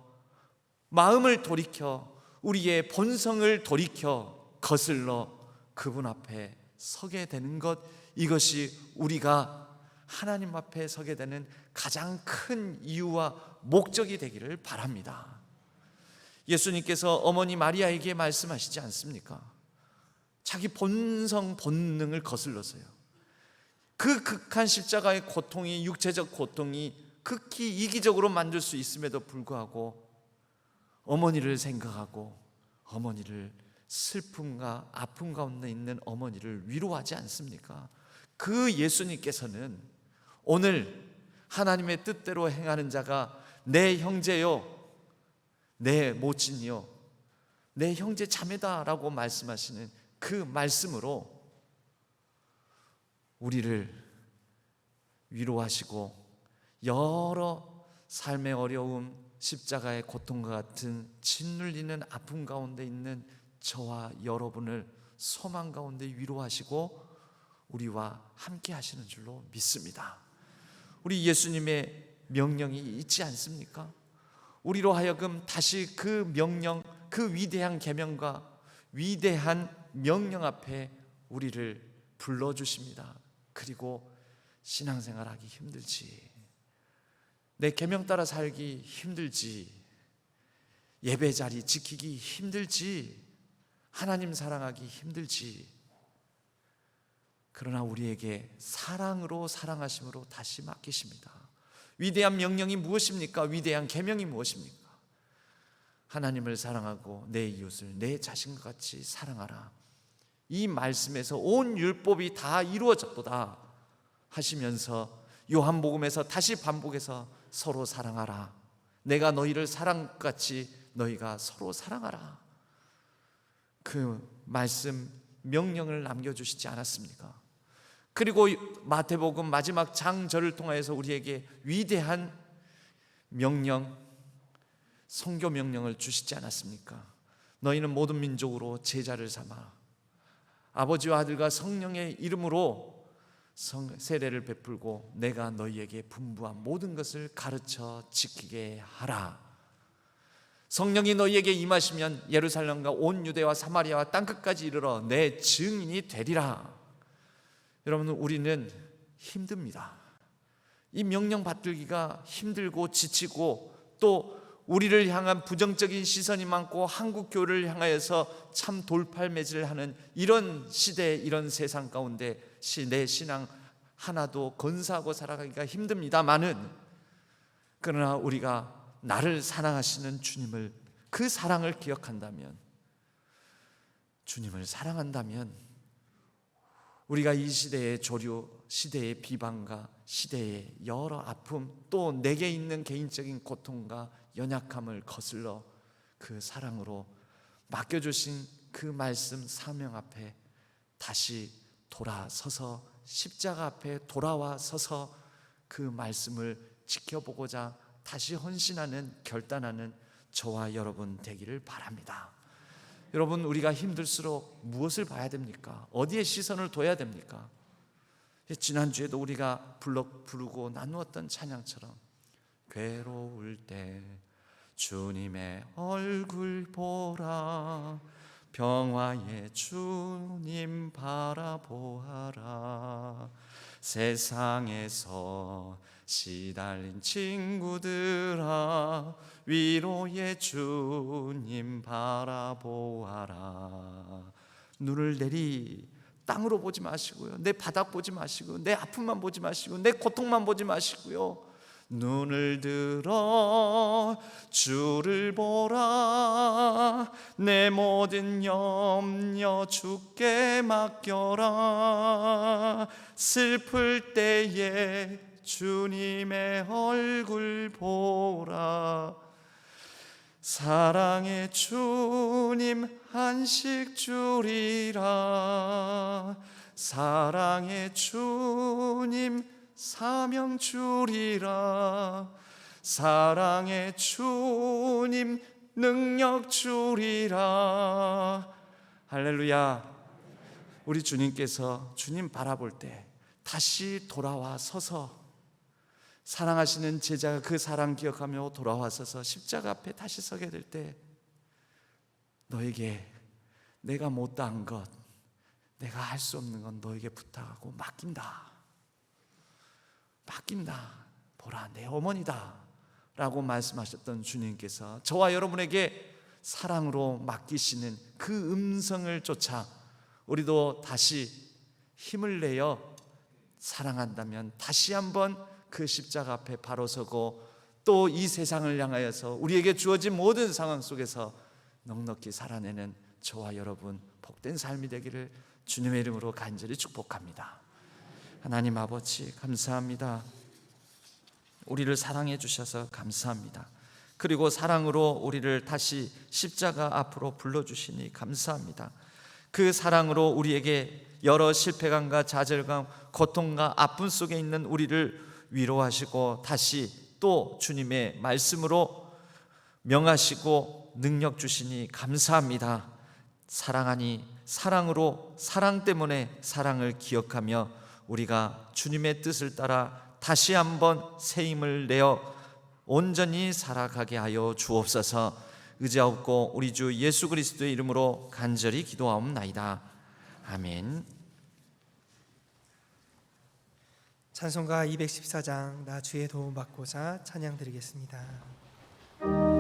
S3: 마음을 돌이켜, 우리의 본성을 돌이켜 거슬러 그분 앞에 서게 되는 것, 이것이 우리가 하나님 앞에 서게 되는 가장 큰 이유와 목적이 되기를 바랍니다. 예수님께서 어머니 마리아에게 말씀하시지 않습니까? 자기 본능을 거슬러서요. 그 극한 십자가의 고통이, 육체적 고통이 극히 이기적으로 만들 수 있음에도 불구하고 어머니를 생각하고, 어머니를, 슬픔과 아픔 가운데 있는 어머니를 위로하지 않습니까? 그 예수님께서는 오늘 하나님의 뜻대로 행하는 자가 내 형제요, 내 모친이요, 내 형제 자매다라고 말씀하시는 그 말씀으로 우리를 위로하시고, 여러 삶의 어려움, 십자가의 고통과 같은 짓눌리는 아픔 가운데 있는 저와 여러분을 소망 가운데 위로하시고 우리와 함께 하시는 줄로 믿습니다. 우리 예수님의 명령이 있지 않습니까? 우리로 하여금 다시 그 명령, 그 위대한 계명과 위대한 명령 앞에 우리를 불러주십니다. 그리고 신앙생활하기 힘들지, 내 계명 따라 살기 힘들지, 예배 자리 지키기 힘들지, 하나님 사랑하기 힘들지, 그러나 우리에게 사랑으로, 사랑하심으로 다시 맡기십니다. 위대한 명령이 무엇입니까? 위대한 계명이 무엇입니까? 하나님을 사랑하고 내 이웃을 내 자신과 같이 사랑하라. 이 말씀에서 온 율법이 다 이루어졌도다 하시면서 요한복음에서 다시 반복해서 서로 사랑하라. 내가 너희를 사랑같이 너희가 서로 사랑하라. 그 말씀, 명령을 남겨주시지 않았습니까? 그리고 마태복음 마지막 장절을 통하여서 우리에게 위대한 명령, 선교 명령을 주시지 않았습니까? 너희는 모든 민족으로 제자를 삼아 아버지와 아들과 성령의 이름으로 세례를 베풀고 내가 너희에게 분부한 모든 것을 가르쳐 지키게 하라. 성령이 너희에게 임하시면 예루살렘과 온 유대와 사마리아와 땅끝까지 이르러 내 증인이 되리라. 여러분, 우리는 힘듭니다. 이 명령 받들기가 힘들고 지치고 또 우리를 향한 부정적인 시선이 많고 한국 교회를 향하여서 참 돌팔매질을 하는 이런 시대, 이런 세상 가운데 내 신앙 하나도 건사하고 살아가기가 힘듭니다만은, 그러나 우리가 나를 사랑하시는 주님을, 그 사랑을 기억한다면, 주님을 사랑한다면 우리가 이 시대의 조류, 시대의 비방과 시대의 여러 아픔, 또 내게 있는 개인적인 고통과 연약함을 거슬러 그 사랑으로 맡겨주신 그 말씀 사명 앞에 다시 돌아서서, 십자가 앞에 돌아와 서서 그 말씀을 지켜보고자 다시 헌신하는, 결단하는 저와 여러분 되기를 바랍니다. 여러분, 우리가 힘들수록 무엇을 봐야 됩니까? 어디에 시선을 둬야 됩니까? 지난주에도 우리가 부르고 나누었던 찬양처럼 괴로울 때 주님의 얼굴 보라, 평화의 주님 바라보아라. 세상에서 시달린 친구들아, 위로의 주님 바라보아라. 눈을 내리 땅으로 보지 마시고요, 내 바닥 보지 마시고, 내 아픔만 보지 마시고, 내 고통만 보지 마시고요, 눈을 들어 주를 보라. 내 모든 염려 주께 맡겨라. 슬플 때에 주님의 얼굴 보라. 사랑의 주님 안식 주리라. 사랑의 주님 사명 주리라. 사랑의 주님 능력 주리라. 할렐루야. 우리 주님께서 주님 바라볼 때 다시 돌아와 서서, 사랑하시는 제자가 그 사랑 기억하며 돌아와 서서 십자가 앞에 다시 서게 될 때, 너에게 내가 못다한 것, 내가 할 수 없는 건 너에게 부탁하고 맡긴다. 보라, 내 어머니다 라고 말씀하셨던 주님께서 저와 여러분에게 사랑으로 맡기시는 그 음성을 쫓아 우리도 다시 힘을 내어 사랑한다면 다시 한번 그 십자가 앞에 바로 서고, 또 이 세상을 향하여서 우리에게 주어진 모든 상황 속에서 넉넉히 살아내는 저와 여러분 복된 삶이 되기를 주님의 이름으로 간절히 축복합니다. 하나님 아버지, 감사합니다. 우리를 사랑해 주셔서 감사합니다. 그리고 사랑으로 우리를 다시 십자가 앞으로 불러주시니 감사합니다. 그 사랑으로 우리에게 여러 실패감과 좌절감, 고통과 아픔 속에 있는 우리를 위로하시고 다시 또 주님의 말씀으로 명하시고 능력 주시니 감사합니다. 사랑하니 사랑으로, 사랑 때문에 사랑을 기억하며 우리가 주님의 뜻을 따라 다시 한번 새 힘을 내어 온전히 살아가게 하여 주옵소서. 의지하옵고 우리 주 예수 그리스도의 이름으로 간절히 기도하옵나이다. 아멘.
S1: 찬송가 214장 나 주의 도움 받고자 찬양 드리겠습니다.
S4: 그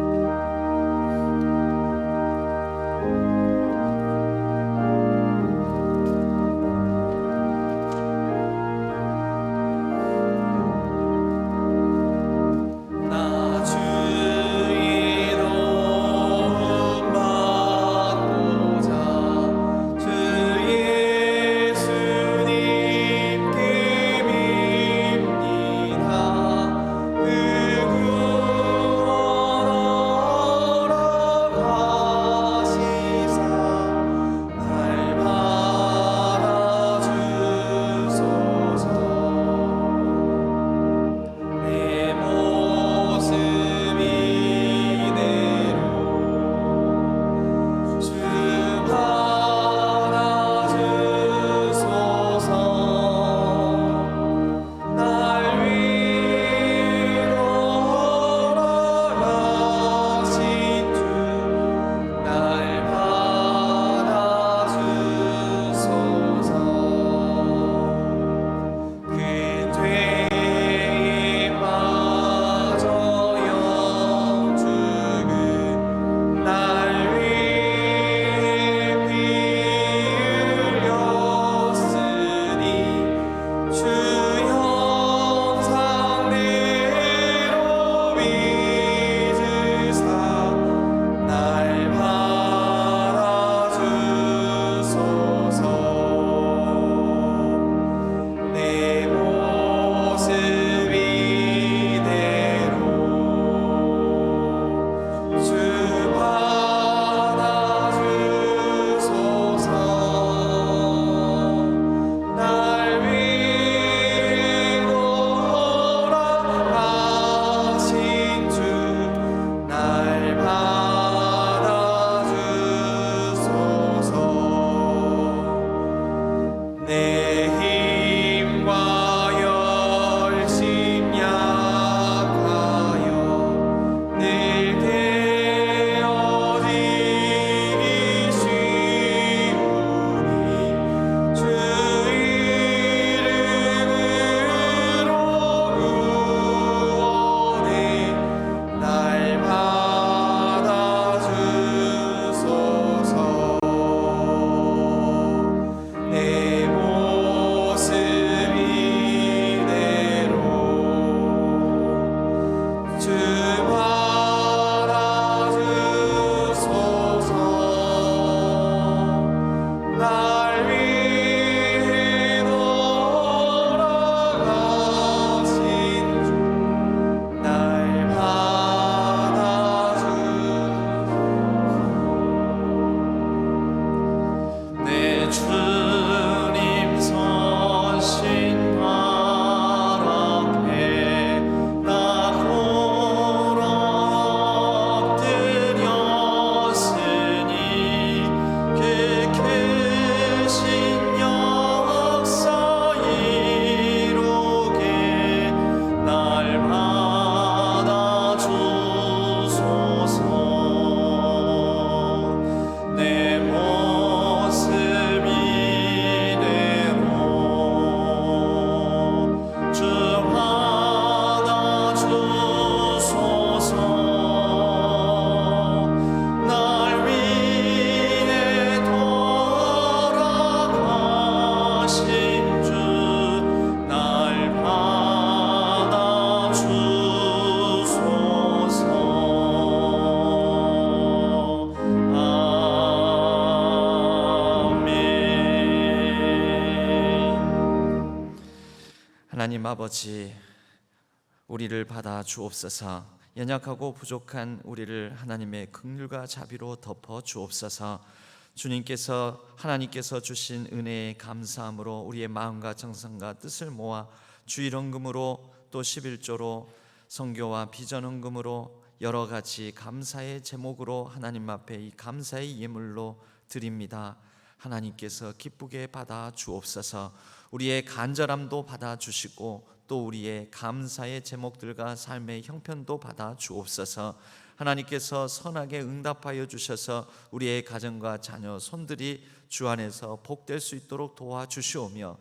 S3: 하나님 아버지, 우리를 받아 주옵소서. 연약하고 부족한 우리를 하나님의 긍휼과 자비로 덮어 주옵소서. 하나님께서 주신 은혜에 감사함으로 우리의 마음과 정성과 뜻을 모아 주일헌금으로 또 11조로 선교와 비전헌금으로 여러 가지 감사의 제목으로 하나님 앞에 이 감사의 예물로 드립니다. 하나님께서 기쁘게 받아 주옵소서. 우리의 간절함도 받아 주시고 또 우리의 감사의 제목들과 삶의 형편도 받아 주옵소서. 하나님께서 선하게 응답하여 주셔서 우리의 가정과 자녀 손들이 주 안에서 복될 수 있도록 도와주시오며,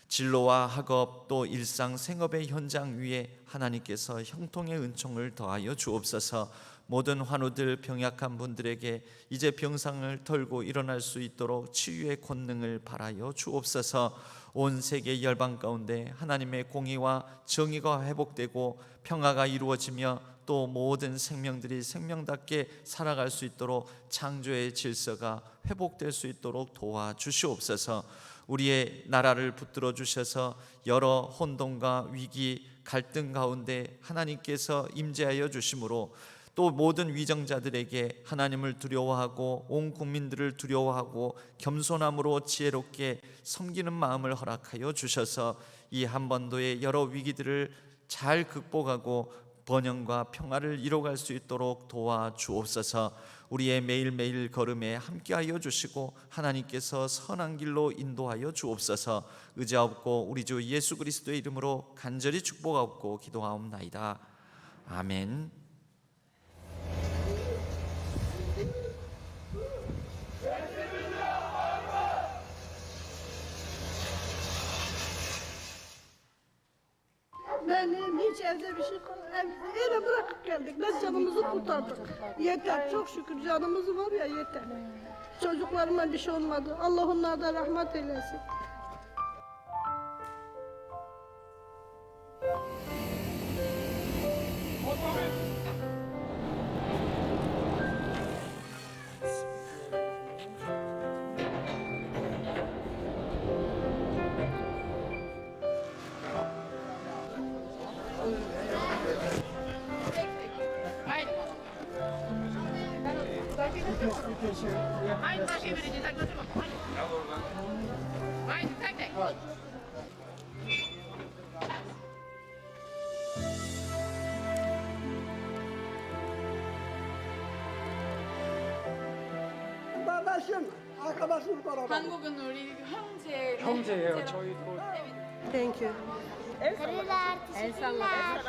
S3: 진로와 학업 또 일상 생업의 현장 위에 하나님께서 형통의 은총을 더하여 주옵소서. 모든 환우들, 병약한 분들에게 이제 병상을 털고 일어날 수 있도록 치유의 권능을 바라여 주옵소서. 온 세계 열방 가운데 하나님의 공의와 정의가 회복되고 평화가 이루어지며 또 모든 생명들이 생명답게 살아갈 수 있도록 창조의 질서가 회복될 수 있도록 도와주시옵소서. 우리의 나라를 붙들어 주셔서 여러 혼돈과 위기, 갈등 가운데 하나님께서 임재하여 주심으로 또 모든 위정자들에게 하나님을 두려워하고 온 국민들을 두려워하고 겸손함으로 지혜롭게 섬기는 마음을 허락하여 주셔서 이 한반도의 여러 위기들을 잘 극복하고 번영과 평화를 이뤄갈 수 있도록 도와주옵소서. 우리의 매일매일 걸음에 함께하여 주시고 하나님께서 선한 길로 인도하여 주옵소서. 의지하옵고 우리 주 예수 그리스도의 이름으로 간절히 축복하옵고 기도하옵나이다. 아멘.
S4: Benim hiç evde bir şey eve bırakıp geldik. Ben canımızı kurtardık. Yeter, çok şükür canımız var ya, yeter. Çocuklarıma bir şey olmadı. Allah onlara rahmet eylesin. Kardeşim, arkadaşım beraber.
S5: 한국은 우리 형제예요.
S6: 형제예요. 저희도
S4: Thank you.
S7: Koreliler teşekkürler.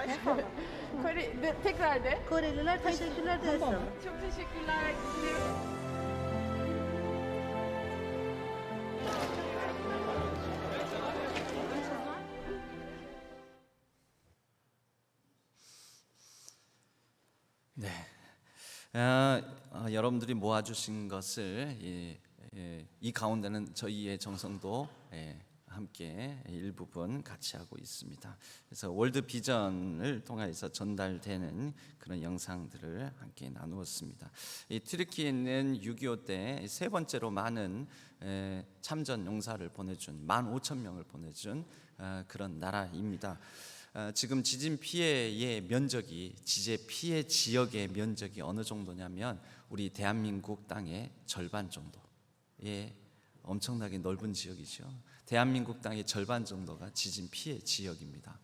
S5: tekrar de.
S4: Koreliler teşekkürler de Esra.
S5: Çok teşekkürler.
S3: 네, 여러분들이 모아주신 것을 이 가운데는 저희의 정성도 함께 일부분 같이 하고 있습니다. 그래서 월드 비전을 통해서 전달되는 그런 영상들을 함께 나누었습니다. 이 튀르키예에 있는 6.25 때 세 번째로 많은 참전 용사를 보내준 15,000명을 보내준 그런 나라입니다. 지금 지진 피해의 면적이, 지진 피해 지역의 면적이 어느 정도냐면 우리 대한민국 땅의 절반 정도의 엄청나게 넓은 지역이죠. 대한민국 땅의 절반 정도가 지진 피해 지역입니다.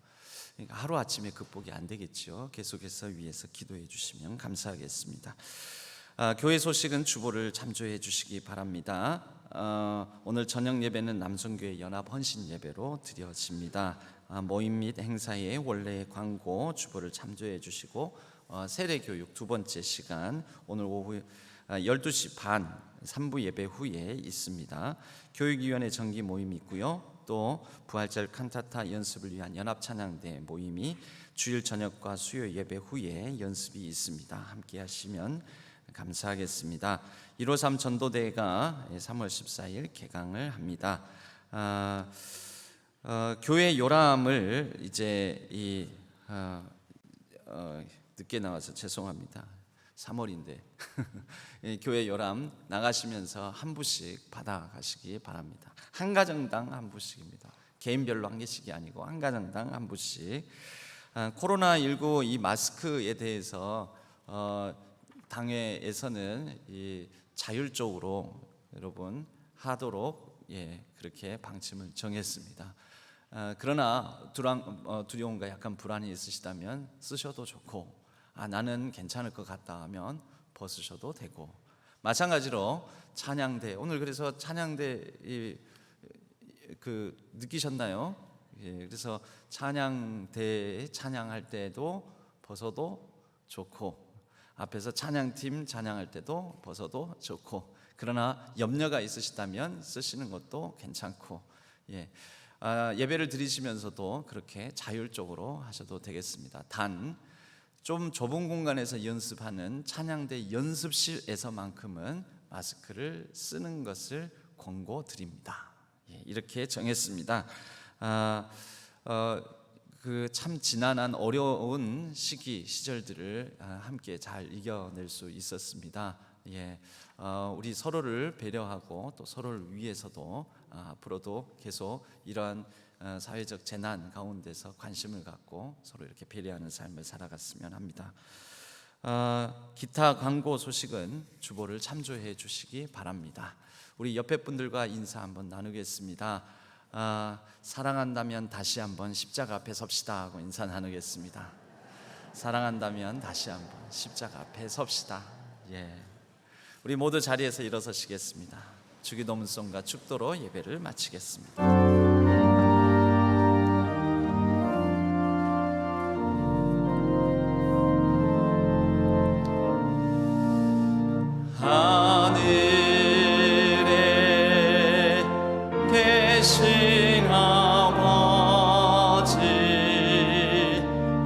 S3: 그러니까 하루아침에 극복이 안 되겠죠. 계속해서 위에서 기도해 주시면 감사하겠습니다. 교회 소식은 주보를 참조해 주시기 바랍니다. 오늘 저녁 예배는 남성교회 연합 헌신 예배로 드려집니다. 모임 및 행사의 원래 광고 주보를 참조해 주시고 세례교육 두 번째 시간 오늘 오후 12시 반 3부 예배 후에 있습니다. 교육위원회 정기 모임이 있고요. 또 부활절 칸타타 연습을 위한 연합찬양대 모임이 주일 저녁과 수요 예배 후에 연습이 있습니다. 함께 하시면 감사하겠습니다. 153 전도대회가 3월 14일 개강을 합니다. 교회 요람을 이제 늦게 나와서 죄송합니다. 3월인데 교회 요람 나가시면서 한 부씩 받아가시기 바랍니다. 한 가정당 한 부씩입니다. 개인별로 한 개씩이 아니고 한 가정당 한 부씩. 코로나19 이 마스크에 대해서 당회에서는 이 자율적으로 여러분 하도록 그렇게 방침을 정했습니다. 그러나 두려움과 약간 불안이 있으시다면 쓰셔도 좋고, 나는 괜찮을 것 같다 하면 벗으셔도 되고, 마찬가지로 찬양대, 오늘 그래서 찬양대 느끼셨나요? 그래서 찬양대 찬양할 때도 벗어도 좋고, 앞에서 찬양팀 찬양할 때도 벗어도 좋고, 그러나 염려가 있으시다면 쓰시는 것도 괜찮고, 예배를 드리시면서도 그렇게 자율적으로 하셔도 되겠습니다. 단 좀 좁은 공간에서 연습하는 찬양대 연습실에서만큼은 마스크를 쓰는 것을 권고드립니다. 이렇게 정했습니다. 그 참 지난한 어려운 시절들을 함께 잘 이겨낼 수 있었습니다. 우리 서로를 배려하고 또 서로를 위해서도 앞으로도 계속 이러한 사회적 재난 가운데서 관심을 갖고 서로 이렇게 배려하는 삶을 살아갔으면 합니다. 기타 광고 소식은 주보를 참조해 주시기 바랍니다. 우리 옆에 분들과 인사 한번 나누겠습니다. 사랑한다면 다시 한번 십자가 앞에 섭시다 하고 인사 나누겠습니다. 사랑한다면 다시 한번 십자가 앞에 섭시다. 우리 모두 자리에서 일어서시겠습니다. 주기도문송과 축도로 예배를 마치겠습니다. 하늘에 계신 아버지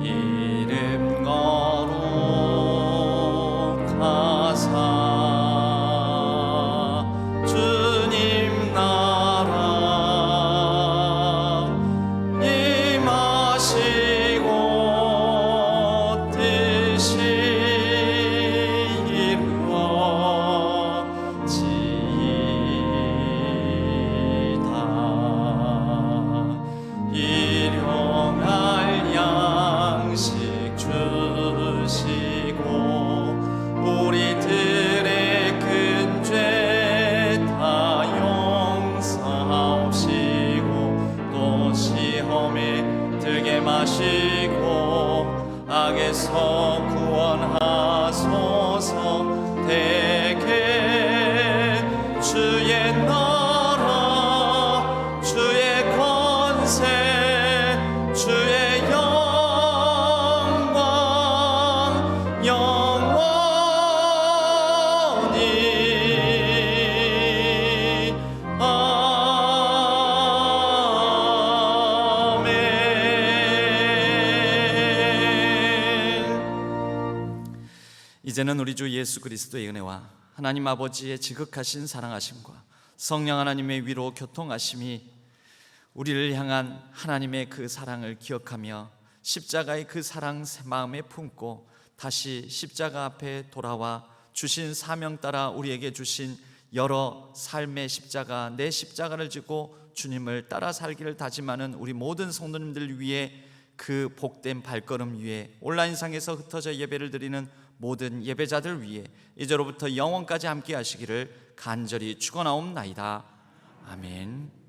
S3: 이름 거룩하사 주님 나라 임하시고 뜻이 일용할 양식 주시고 우리들의 큰 죄 다 용서하옵시고 또 시험에 들게 마시고 악에서 구원하소서. 대개 주의 나라 주의 권세 주의 영광 영원히 아멘. 이제는 우리 주 예수 그리스도의 은혜와 하나님 아버지의 지극하신 사랑하심과 성령 하나님의 위로 교통하심이 우리를 향한 하나님의 그 사랑을 기억하며 십자가의 그 사랑 마음에 품고 다시 십자가 앞에 돌아와 주신 사명 따라 우리에게 주신 여러 삶의 십자가, 내 십자가를 지고 주님을 따라 살기를 다짐하는 우리 모든 성도님들 위해, 그 복된 발걸음 위에, 온라인상에서 흩어져 예배를 드리는 모든 예배자들 위해 이제로부터 영원까지 함께 하시기를 간절히 축원하옵나이다. 아멘.